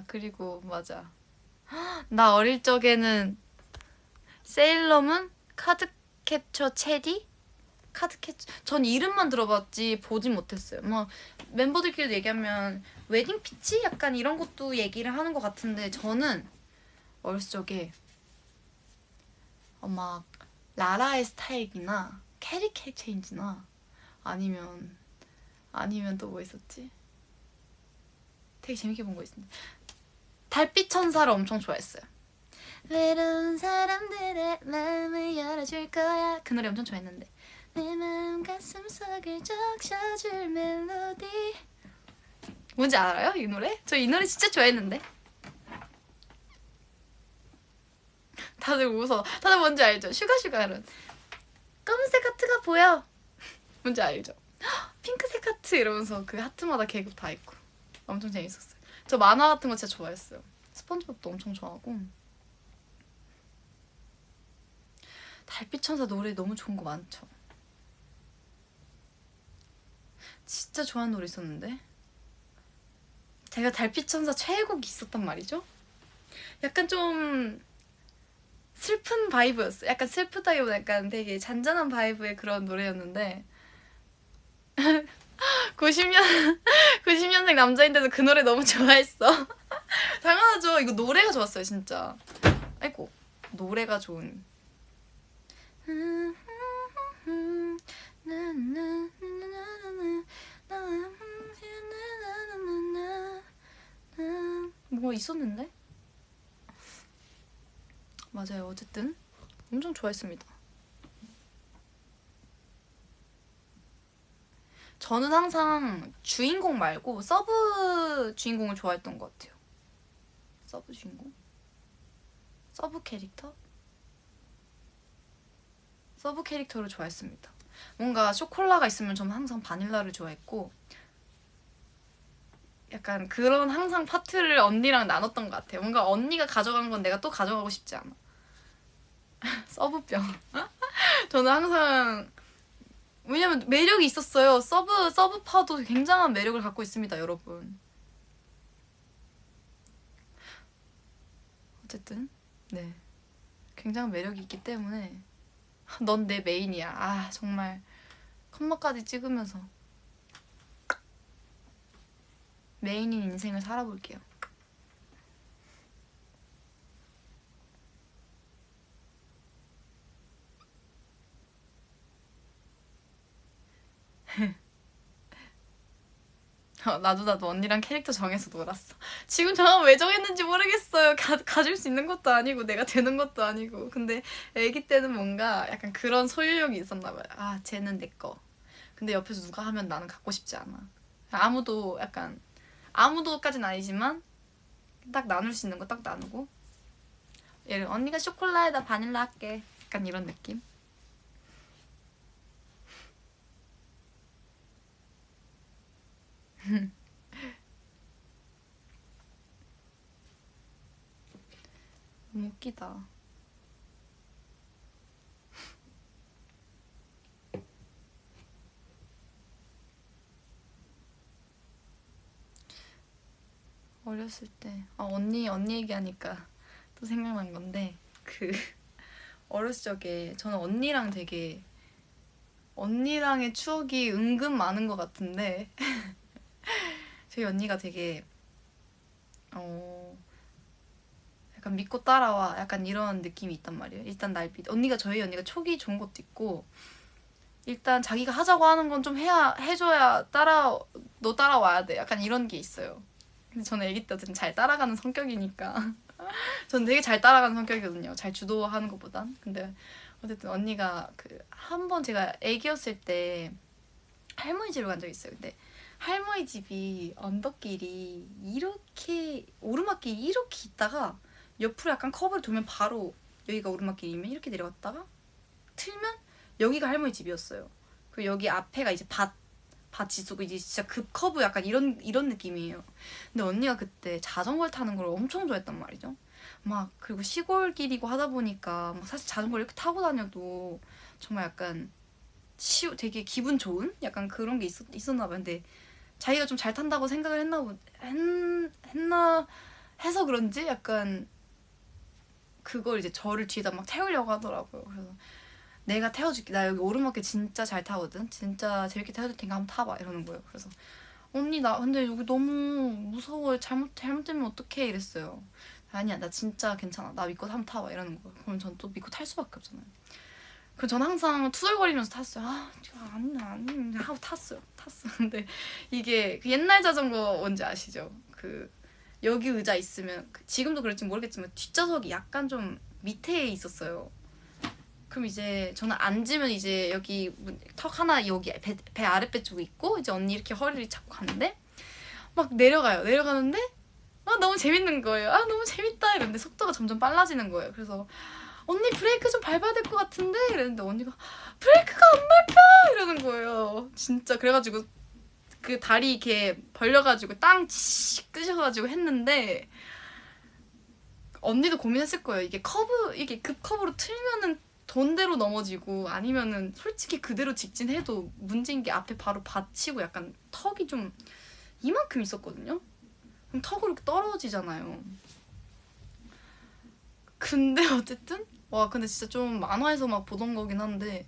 그리고 맞아. 나 어릴 적에는 세일러문, 카드캡처 체리? 카드캡처 전 이름만 들어봤지 보진 못했어요. 뭐 멤버들끼리 얘기하면 웨딩 피치? 약간 이런 것도 얘기를 하는 것 같은데 저는 어렸을 적에 막 라라의 스타일이나 캐리캐 체인지나 아니면 또 뭐 있었지? 되게 재밌게 본 거 있었는데 달빛 천사를 엄청 좋아했어요. 외로운 사람들의 마음을 열어줄 거야. 그 노래 엄청 좋아했는데 내 마음 가슴속을 적셔줄 멜로디. 뭔지 알아요? 이 노래? 저 이 노래 진짜 좋아했는데. 다들 웃어. 다들 뭔지 알죠? 슈가슈가는 검은색 하트가 보여. 뭔지 알죠? 핑크색 하트 이러면서 그 하트마다 계급 다 있고 엄청 재밌었어요. 저 만화 같은 거 진짜 좋아했어요. 스펀지밥도 엄청 좋아하고. 달빛천사 노래 너무 좋은 거 많죠. 진짜 좋아하는 노래 있었는데 제가 달빛천사 최애곡이 있었단 말이죠. 약간 좀 슬픈 바이브였어요. 약간 슬프다기보다 약간 되게 잔잔한 바이브의 그런 노래였는데 90년생 남자인데도 그 노래 너무 좋아했어. 당연하죠. 이거 노래가 좋았어요 진짜. 아이고 노래가 좋은 뭐가 있었는데? 맞아요. 어쨌든 엄청 좋아했습니다. 저는 항상 주인공 말고 서브 주인공을 좋아했던 것 같아요. 서브 주인공? 서브 캐릭터? 서브 캐릭터를 좋아했습니다. 뭔가 쇼콜라가 있으면 저는 항상 바닐라를 좋아했고 약간 그런 항상 파트를 언니랑 나눴던 것 같아요. 뭔가 언니가 가져간 건 내가 또 가져가고 싶지 않아. 서브병. 저는 항상 왜냐면 매력이 있었어요. 서브파도 굉장한 매력을 갖고 있습니다, 여러분. 어쨌든 네, 굉장한 매력이 있기 때문에 넌 내 메인이야. 아 정말 컴마까지 찍으면서 메인인 인생을 살아볼게요. 나도 언니랑 캐릭터 정해서 놀았어. 지금 정확 왜 정했는지 모르겠어요. 가질 수 있는 것도 아니고 내가 되는 것도 아니고. 근데 애기 때는 뭔가 약간 그런 소유욕이 있었나 봐요. 아 쟤는 내 거. 근데 옆에서 누가 하면 나는 갖고 싶지 않아. 아무도 약간 아무도까지는 아니지만 딱 나눌 수 있는 거 딱 나누고. 예를 언니가 쇼콜라에다 바닐라 할게. 약간 이런 느낌. 너무 웃기다. 어렸을 때 언니 얘기하니까 또 생각난 건데 그 어렸을 적에 저는 언니랑의 추억이 은근 많은 것 같은데 저희 언니가 되게 약간 믿고 따라와 약간 이런 느낌이 있단 말이에요. 일단 저희 언니가 촉이 좋은 것도 있고 일단 자기가 하자고 하는 건 좀 해줘야 너 따라와야 돼. 약간 이런 게 있어요. 근데 저는 애기 때 어쨌든 잘 따라가는 성격이니까 저는 되게 잘 따라가는 성격이거든요. 잘 주도하는 것보단. 근데 어쨌든 언니가 한 번 제가 애기였을 때 할머니 집을 간 적이 있어요. 근데 할머니 집이 언덕길이 이렇게 오르막길이 이렇게 있다가 옆으로 약간 커브를 돌면 바로 여기가 오르막길이면 이렇게 내려갔다가 틀면 여기가 할머니 집이었어요. 그리고 여기 앞에가 이제 밭이 있고 이제 진짜 급커브 약간 이런 느낌이에요. 근데 언니가 그때 자전거를 타는 걸 엄청 좋아했단 말이죠. 막 그리고 시골길이고 하다 보니까 막 사실 자전거를 이렇게 타고 다녀도 정말 약간 되게 기분 좋은 약간 그런 게 있었나 봐요. 근데 자기가 좀 잘 탄다고 생각을 했나 해서 그런지 약간 그걸 이제 저를 뒤에다 막 태우려고 하더라고요. 그래서 내가 태워줄게. 나 여기 오르막길 진짜 잘 타거든. 진짜 재밌게 태워줄 테니까 한번 타봐. 이러는 거예요. 그래서 언니 나 근데 여기 너무 무서워. 잘못되면 어떡해 이랬어요. 아니야 나 진짜 괜찮아. 나 믿고 한번 타봐 이러는 거예요. 그럼 전 또 믿고 탈 수밖에 없잖아요. 그래서 전 항상 투덜거리면서 탔어요. 아니 하고 탔어요. 근데 이게 그 옛날 자전거 뭔지 아시죠? 그 여기 의자 있으면 지금도 그럴지 모르겠지만 뒷좌석이 약간 좀 밑에 있었어요. 그럼 이제 저는 앉으면 이제 여기 턱 하나 여기 배 아랫배 쪽에 있고 이제 언니 이렇게 허리를 잡고 가는데 막 내려가는데 너무 재밌는 거예요. 너무 재밌다 이러는데 속도가 점점 빨라지는 거예요. 그래서 언니 브레이크 좀 밟아야 될 것 같은데 이랬는데 언니가 브레이크가 안 밟혀 이러는 거예요. 진짜 그래가지고 그 다리 이렇게 벌려가지고 땅 치 끄셔가지고 했는데 언니도 고민했을 거예요. 이게 급커브로 틀면은 돈대로 넘어지고 아니면은 솔직히 그대로 직진해도 문제인 게 앞에 바로 받치고 약간 턱이 좀 이만큼 있었거든요. 그럼 턱으로 이렇게 떨어지잖아요. 근데 어쨌든 근데 진짜 좀 만화에서 막 보던 거긴 한데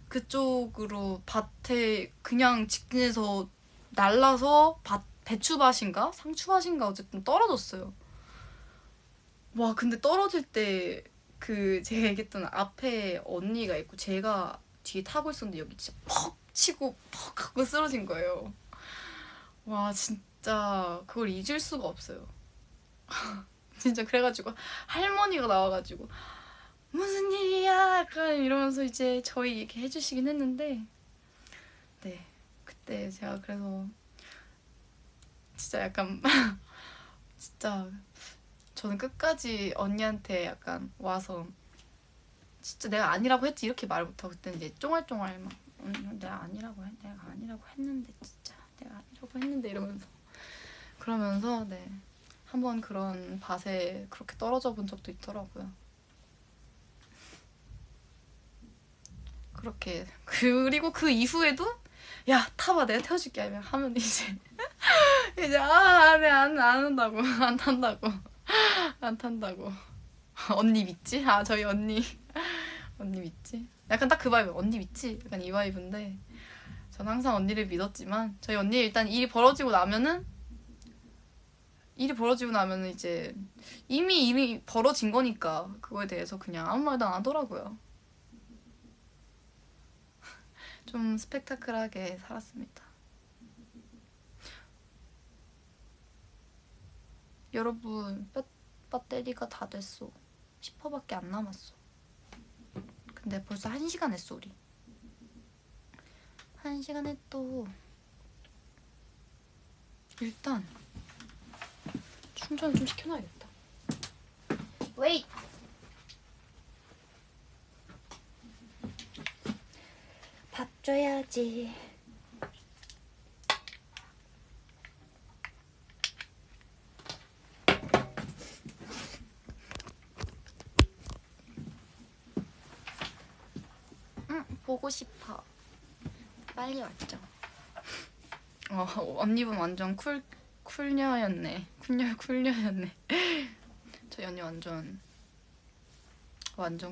그쪽으로 밭에 그냥 직진해서 날라서 배추밭인가 상추밭인가 어쨌든 떨어졌어요. 근데 떨어질 때 제가 얘기했던 앞에 언니가 있고 제가 뒤에 타고 있었는데 여기 진짜 퍽 치고 퍽 하고 쓰러진 거예요. 진짜 그걸 잊을 수가 없어요. 진짜 그래가지고 할머니가 나와가지고 무슨 일이야 약간 이러면서 이제 저희 이렇게 해주시긴 했는데 네 그때 제가 그래서 진짜 약간 진짜 저는 끝까지 언니한테 약간 와서 진짜 내가 아니라고 했지 이렇게 말을 못하고 그때는 이제 쫑알쫑알 막 내가 아니라고 했는데 진짜 내가 아니라고 했는데 이러면서 그러면서 네 한번 그런 밭에 그렇게 떨어져 본 적도 있더라고요. 그렇게 그리고 그 이후에도 야 타봐 내가 태워줄게 하면 이제 네, 안 한다고 안 탄다고 언니 믿지? 저희 언니 믿지? 약간 딱 그 바이브 언니 믿지? 약간 이 바이브인데 전 항상 언니를 믿었지만 저희 언니 일단 일이 벌어지고 나면은 이제 이미 벌어진 거니까 그거에 대해서 그냥 아무 말도 안 하더라고요. 좀 스펙타클하게 살았습니다. 여러분 배터리가 다 됐어. 10%밖에 안 남았어. 근데 벌써 1시간 했어 우리. 1시간 했또. 일단 충전을 좀 시켜놔야겠다. 웨이! 밥 줘야지. 보고 싶어. 빨리 왔죠. 언니분 완전 쿨녀였네. 쿨녀였네. 저희 언니 완전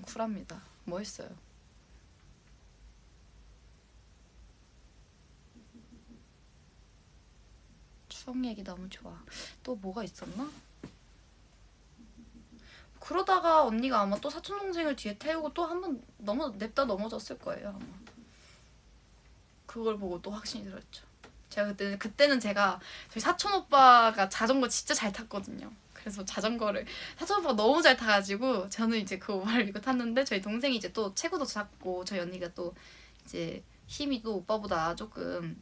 쿨합니다. 멋있어요. 추억 얘기 너무 좋아. 또 뭐가 있었나? 그러다가 언니가 아마 또 사촌동생을 뒤에 태우고 또 한 번 냅다 넘어졌을 거예요 아마. 그걸 보고 또 확신이 들었죠. 제가 그때는 제가 저희 사촌 오빠가 자전거 진짜 잘 탔거든요. 그래서 자전거를 사촌 오빠가 너무 잘 타가지고 저는 이제 그 오빠를 믿고 탔는데 저희 동생이 이제 또 체구도 작고 저희 언니가 또 이제 힘이 또 오빠보다 조금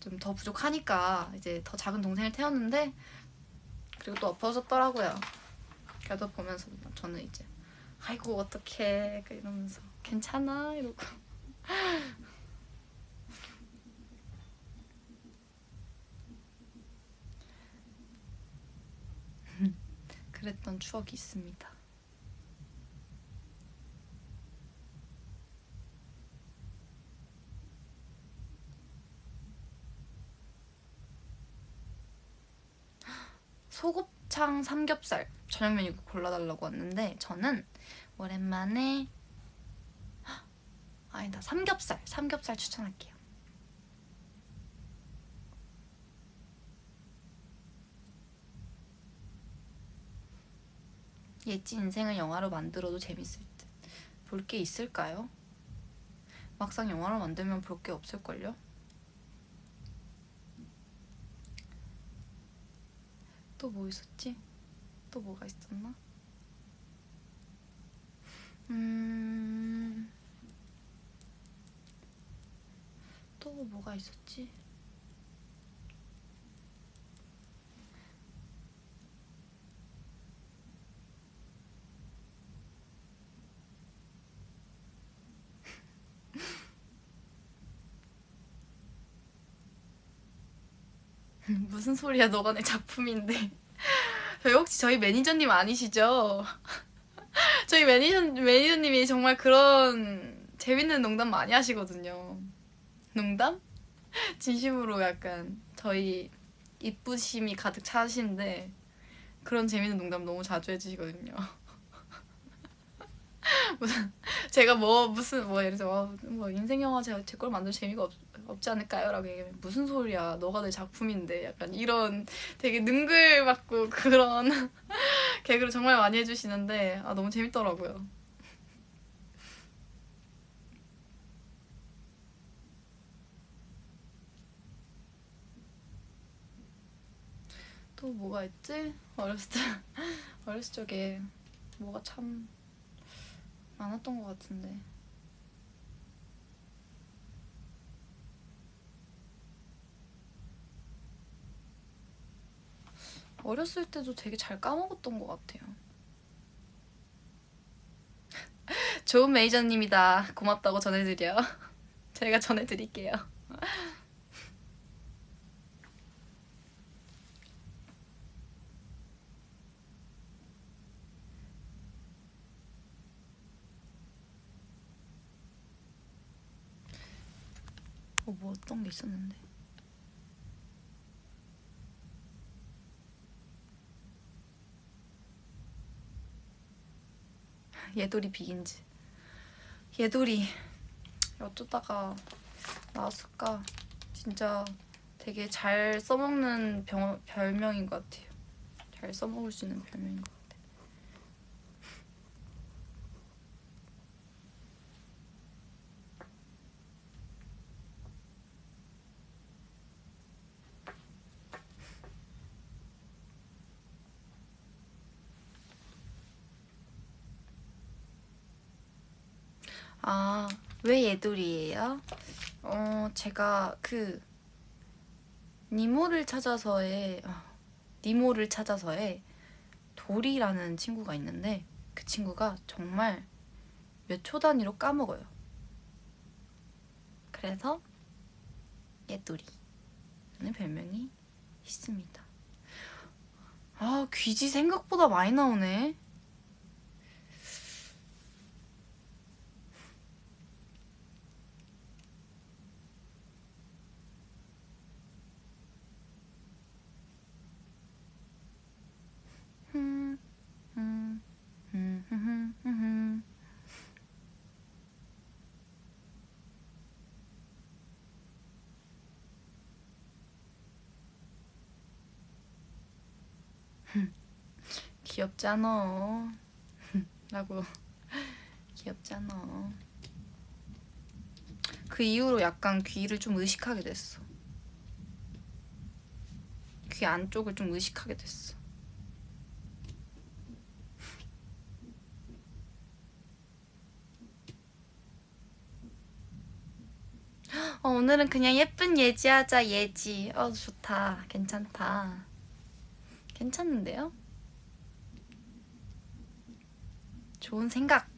좀 더 부족하니까 이제 더 작은 동생을 태웠는데 그리고 또 엎어졌더라고요. 그래도 보면서 저는 이제 아이고 어떡해 이러면서 괜찮아 이러고 그랬던 추억이 있습니다. 소곱창 삼겹살 저녁 메뉴 골라달라고 왔는데 저는 오랜만에 아니다 삼겹살 추천할게요. 예지 인생을 영화로 만들어도 재밌을 듯. 볼 게 있을까요? 막상 영화로 만들면 볼 게 없을걸요? 또 뭐 있었지? 또 뭐가 있었나? 또 뭐가 있었지? 무슨 소리야, 너가 내 작품인데. 저희 혹시 저희 매니저님 아니시죠? 저희 매니저님이 정말 그런 재밌는 농담 많이 하시거든요. 농담? 진심으로 약간 저희 이쁘심이 가득 차시는데 그런 재밌는 농담 너무 자주 해주시거든요. 무슨 제가 무슨 예를 들어서 뭐 인생 영화 제 걸 만들 재미가 없지 않을까요? 라고 얘기하면 무슨 소리야, 너가 내 작품인데, 약간 이런 되게 능글맞고 그런 개그를 정말 많이 해주시는데 너무 재밌더라고요. 또 뭐가 있지? 어렸을 적에 뭐가 참 많았던 것 같은데. 어렸을 때도 되게 잘 까먹었던 것 같아요. 좋은 매니저님이다. 고맙다고 전해드려. 제가 전해드릴게요. 뭐 어떤 게 있었는데. 예돌이 비긴즈. 예돌이 어쩌다가 나왔을까? 진짜 되게 잘 써먹는 별명인 것 같아요. 잘 써먹을 수 있는 별명인 것 같아요. 왜 예돌이에요? 제가 니모를 찾아서의 돌이라는 친구가 있는데 그 친구가 정말 몇 초 단위로 까먹어요. 그래서 예돌이라는 별명이 있습니다. 귀지 생각보다 많이 나오네. 귀엽잖아. 라고. 귀엽잖아. 그 이후로 약간 귀를 좀 의식하게 됐어. 귀 안쪽을 좀 의식하게 됐어. 오늘은 그냥 예쁜 예지 하자. 예지. 좋다. 괜찮다. 괜찮은데요? 좋은 생각.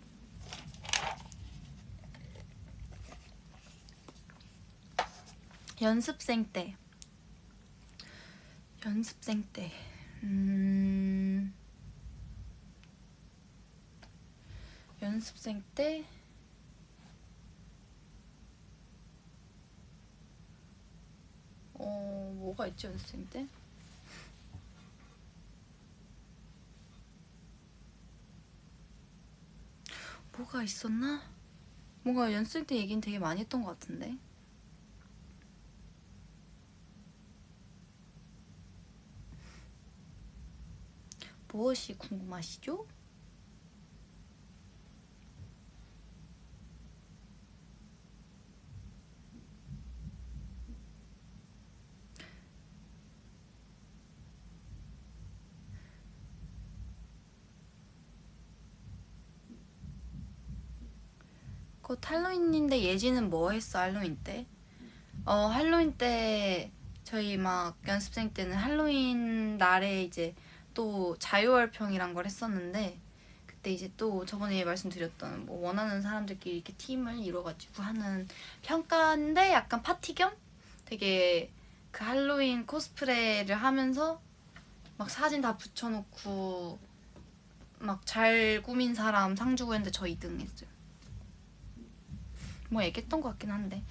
연습생 때 뭐가 있지 연습생 때? 뭐가 있었나? 뭔가 연습생 때 얘기는 되게 많이 했던 것 같은데. 무엇이 궁금하시죠? 곧 할로윈인데 예지는 뭐 했어, 할로윈 때? 할로윈 때 저희 막 연습생 때는 할로윈 날에 이제 또 자유월평이란 걸 했었는데, 그때 이제 또 저번에 말씀드렸던 뭐 원하는 사람들끼리 이렇게 팀을 이뤄가지고 하는 평가인데 약간 파티 겸 되게 그 할로윈 코스프레를 하면서 막 사진 다 붙여놓고 막 잘 꾸민 사람 상 주고 했는데 저 2등 했어요. 뭐 얘기했던 것 같긴 한데,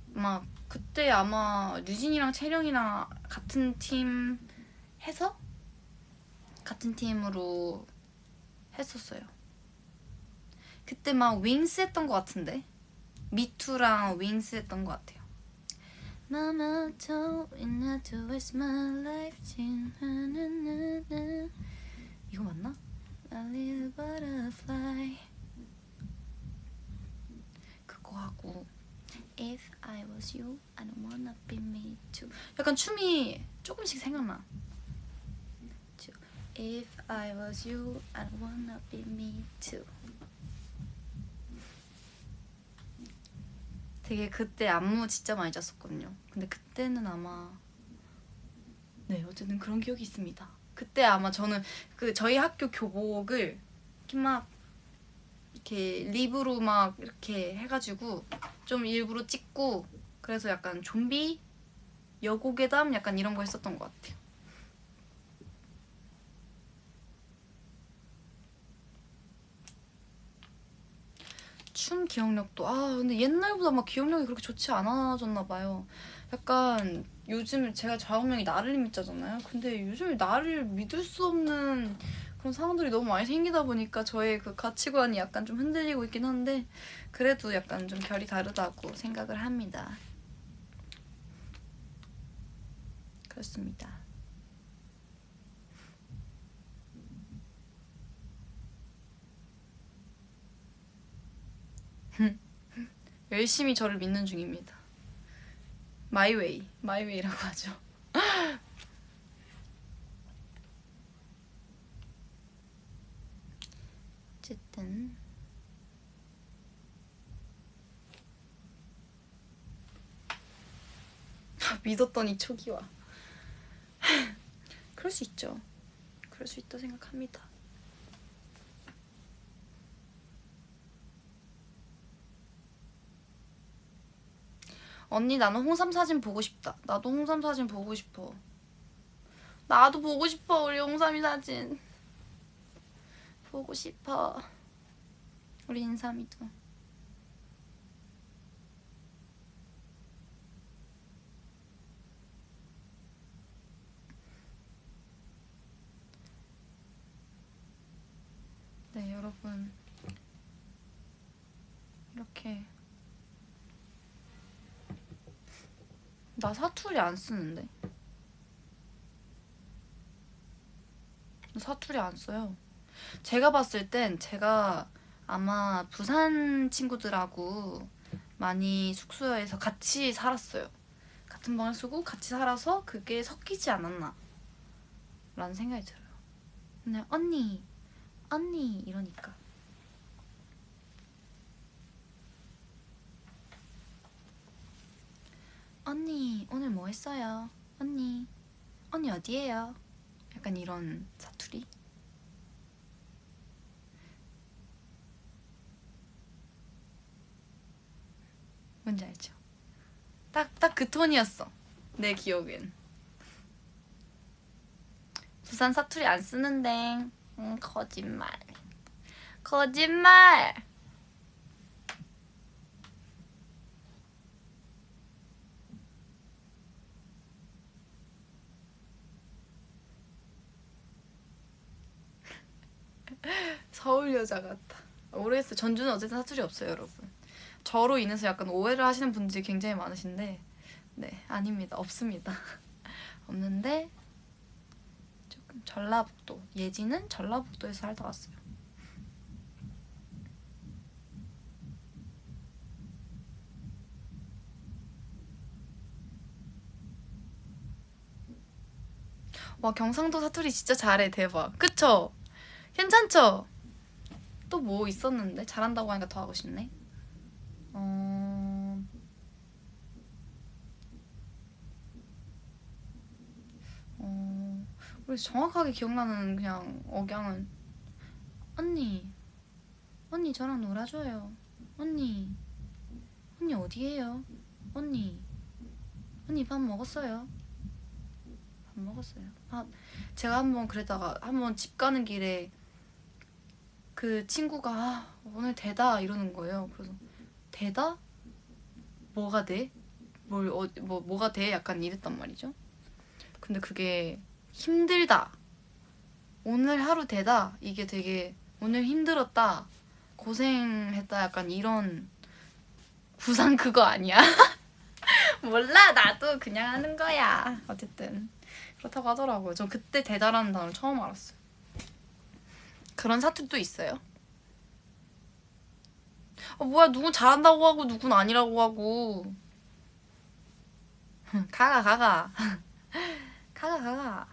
막 그때 아마 류진이랑 채령이랑 같은 팀 해서 같은 팀으로 했었어요. 그때 막 윙스 했던 것 같은데, 미투랑 윙스 했던 것 같아요. Mama told me not to waste my life. 이거 맞나? A little butterfly. 그거 하고 If I was you, I don't wanna be me too. 약간 춤이 조금씩 생각나. If I was you, I don't wanna be me too. 되게 그때 안무 진짜 많이 짰었거든요. 근데 그때는 아마 네, 어쨌든 그런 기억이 있습니다. 그때 아마 저는 그 저희 학교 교복을 이렇게 막 이렇게 립으로 막 이렇게 해가지고 좀 일부러 찍고, 그래서 약간 좀비 여고괴담 약간 이런 거 했었던 것 같아요. 춤 기억력도 근데 옛날보다 막 기억력이 그렇게 좋지 않아졌나 봐요. 약간 요즘 제가 좌우명이 나를 믿자잖아요. 근데 요즘 나를 믿을 수 없는 그런 상황들이 너무 많이 생기다 보니까 저의 그 가치관이 약간 좀 흔들리고 있긴 한데, 그래도 약간 좀 결이 다르다고 생각을 합니다. 그렇습니다. 열심히 저를 믿는 중입니다. 마이웨이, 마이웨이라고 하죠. 어쨌든 믿었더니 초기화. 그럴 수 있죠. 그럴 수 있다 생각합니다. 언니, 나는 홍삼 사진 보고 싶다. 나도 홍삼 사진 보고 싶어. 나도 보고 싶어. 우리 홍삼이 사진 보고 싶어. 우리 인삼이도. 네, 여러분, 이렇게 나 사투리 안 쓰는데. 사투리 안 써요. 제가 봤을 땐 제가 아마 부산 친구들하고 많이 숙소에서 같이 살았어요. 같은 방을 쓰고 같이 살아서 그게 섞이지 않았나 라는 생각이 들어요. 그냥 언니, 언니 이러니까. 언니, 오늘 뭐 했어요? 언니, 언니 어디에요? 약간 이런 사투리? 뭔지 알죠? 딱 그 톤이었어. 내 기억엔. 부산 사투리 안 쓰는데. 거짓말. 거짓말! 서울 여자 같아. 모르겠어요. 전주는 어쨌든 사투리 없어요, 여러분. 저로 인해서 약간 오해를 하시는 분들이 굉장히 많으신데 네, 아닙니다. 없습니다. 없는데 조금 전라북도, 예지는 전라북도에서 살다 왔어요. 와, 경상도 사투리 진짜 잘해. 대박. 그쵸? 괜찮죠? 또 뭐 있었는데? 잘한다고 하니까 더 하고 싶네. 우리 정확하게 기억나는 그냥 억양은 언니, 언니 저랑 놀아줘요. 언니, 언니 어디에요? 언니, 언니 밥 먹었어요? 밥 먹었어요. 제가 한번 그러다가 한번 집 가는 길에 그 친구가 오늘 대다 이러는 거예요. 그래서 대다? 뭐가 돼? 뭐가 돼? 약간 이랬단 말이죠. 근데 그게 힘들다, 오늘 하루 대다, 이게 되게 오늘 힘들었다, 고생했다, 약간 이런 부산 그거 아니야? 몰라, 나도 그냥 하는 거야. 어쨌든 그렇다고 하더라고요. 전 그때 대다라는 단어를 처음 알았어요. 그런 사투리도 있어요. 뭐야, 누군 잘한다고 하고 누군 아니라고 하고. 가가 가가 가가 가가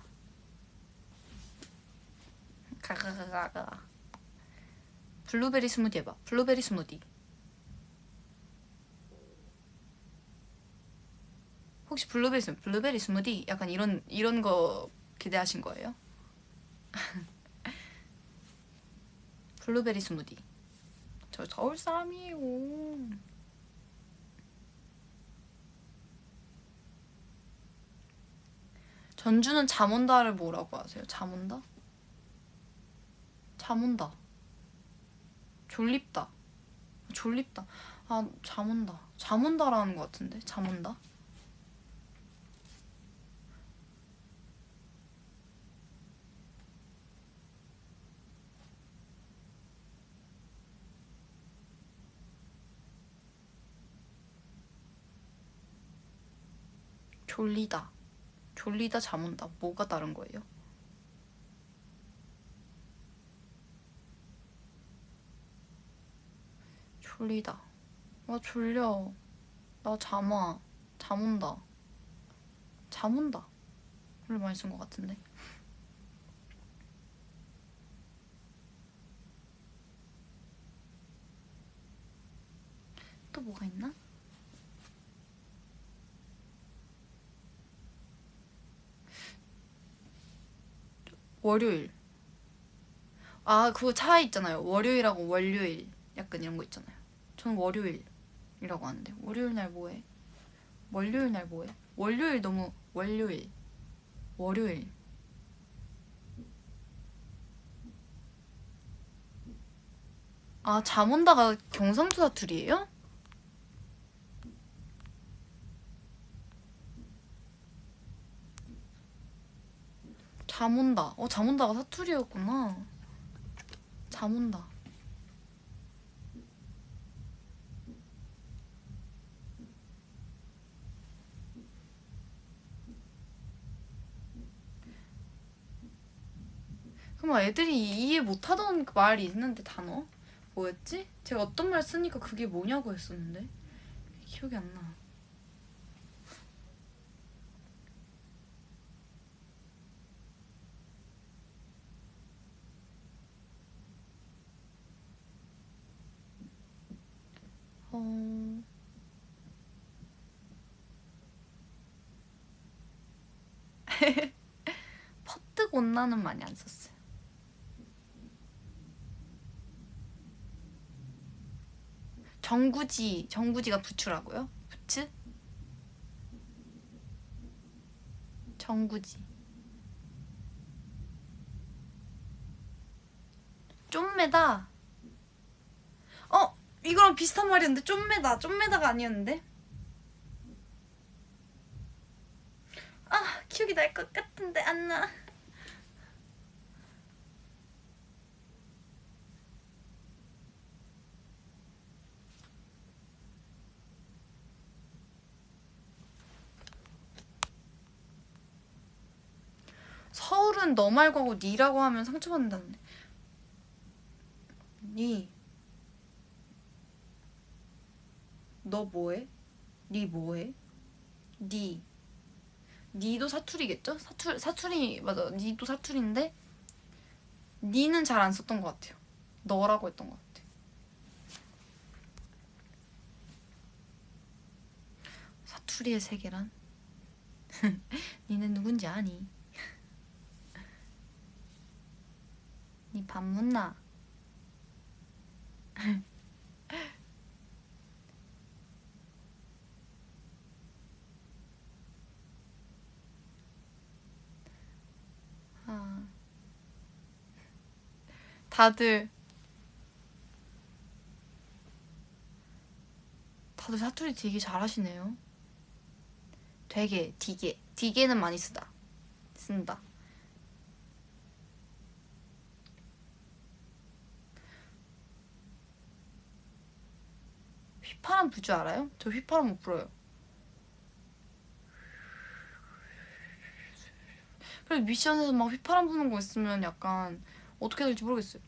가가가가. 블루베리 스무디 해봐. 블루베리 스무디. 혹시 블루베리 스무디 약간 이런 거 기대하신 거예요? 블루베리 스무디. 저 서울 사람이에요. 전주는 잠 온다를 뭐라고 하세요? 잠 온다? 잠 온다. 졸립다. 졸립다. 잠 온다. 잠 온다라는 것 같은데? 잠 온다? 졸리다. 졸리다, 잠 온다. 뭐가 다른 거예요? 졸리다. 졸려. 나 잠 와. 잠 온다. 잠 온다. 원래 많이 쓴 것 같은데. 또 뭐가 있나? 월요일. 그거 차이 있잖아요. 월요일하고 월요일. 약간 이런 거 있잖아요. 저는 월요일이라고 하는데. 월요일 날 뭐해? 월요일 날 뭐해? 월요일 너무 월요일. 월요일. 잠 온다가 경상도 사투리예요? 잠 온다. 잠 온다가 사투리였구나. 잠 온다. 그럼 애들이 이해 못하던 그 말이 있는데 단어? 뭐였지? 제가 어떤 말 쓰니까 그게 뭐냐고 했었는데 기억이 안 나. 퍼뜩 온나는 많이 안 썼어요. 정구지가 부추라고요? 부츠? 정구지. 쫌매다. 이거랑 비슷한 말이었는데 쫌매다가 아니었는데? 기억이 날 것 같은데 안 나. 사투는 너 말고 하고 니라고 하면 상처받는다는데. 니. 너 뭐해? 니 뭐해? 니. 니도 사투리겠죠? 사투리 맞아. 니도 사투리인데 니는 잘 안 썼던 것 같아요. 너라고 했던 것 같아. 사투리의 세계란? 니는 누군지 아니? 니 밥 묻나? 아. 다들 사투리 되게 잘하시네요. 되게 디게는 많이 쓴다. 휘파람 불 줄 알아요? 저 휘파람 못 불어요. 그래서 미션에서 막 휘파람 부는 거 있으면 약간 어떻게 될지 모르겠어요.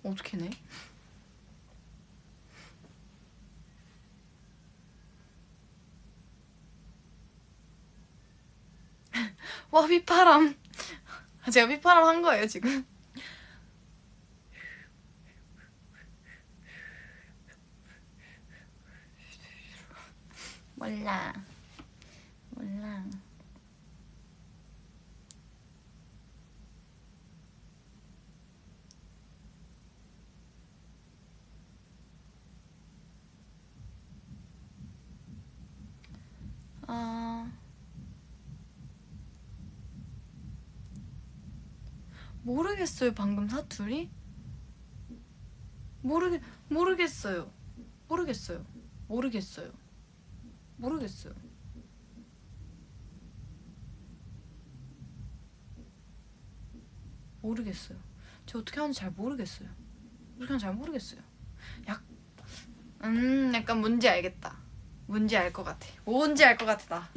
어떻게 내? 와 휘파람. 제가 휘파람 한 거예요 지금. 몰라. 모르겠어요. 방금 사투리? 모르겠어요. 저 어떻게 하는지 잘 모르겠어요. 약간 뭔지 알겠다. 뭔지 알 것 같아. 나.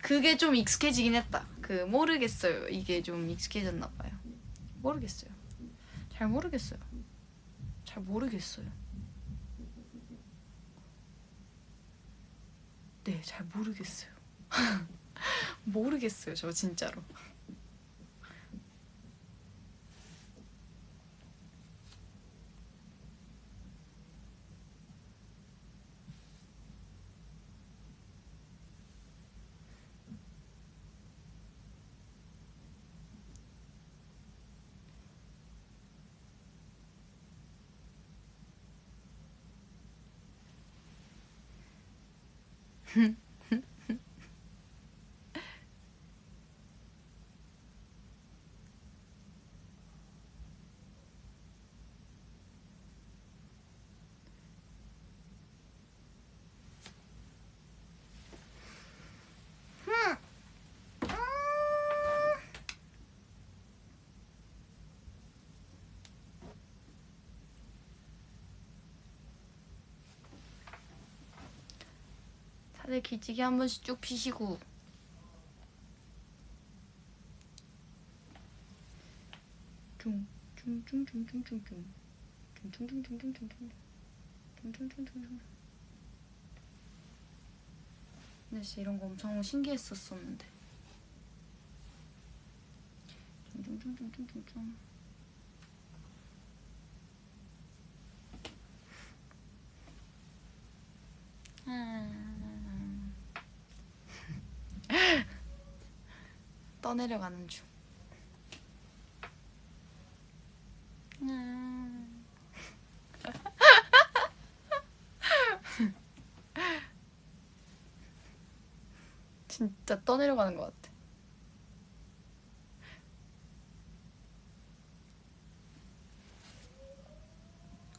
그게 좀 익숙해지긴 했다. 모르겠어요. 이게 좀 익숙해졌나 봐요. 모르겠어요. 잘 모르겠어요. 네, 잘 모르겠어요. 모르겠어요, 저 진짜로. 다들 기지개 한 번씩 쭉 피시고. 근데 진짜 이런 거 엄청 신기했었는데. 떠내려가는 중. 진짜 떠내려가는 것 같아.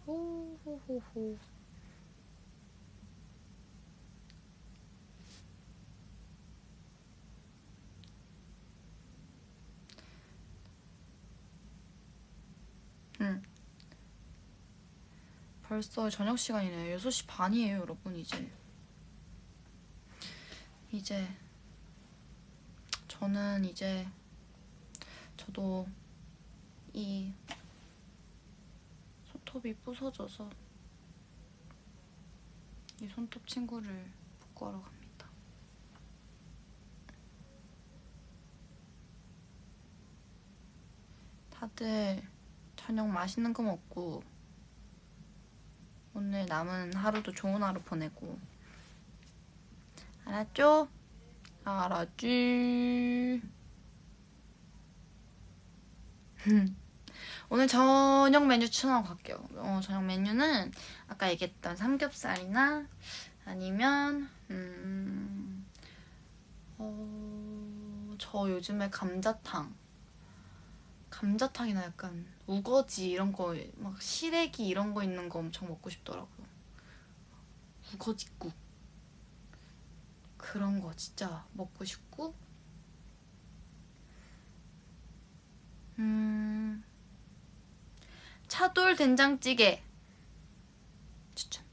호호호호. 벌써 저녁 시간이네요. 6시 반이에요, 여러분. 이제 저는 이제 저도 이 손톱이 부서져서 이 손톱 친구를 복구하러 갑니다. 다들 저녁 맛있는 거 먹고 오늘 남은 하루도 좋은 하루 보내고, 알았죠? 알았지? 오늘 저녁 메뉴 추천하고 갈게요. 저녁 메뉴는 아까 얘기했던 삼겹살이나 아니면 저 요즘에 감자탕이나 약간 우거지 이런 거, 막 시래기 이런 거 있는 거 엄청 먹고 싶더라고요. 우거지국 그런 거 진짜 먹고 싶고, 차돌 된장찌개 추천.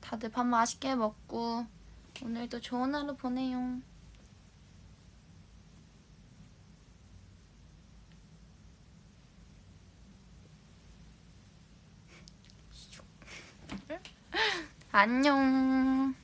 다들 밥 맛있게 먹고 오늘도 좋은 하루 보내요. 안녕.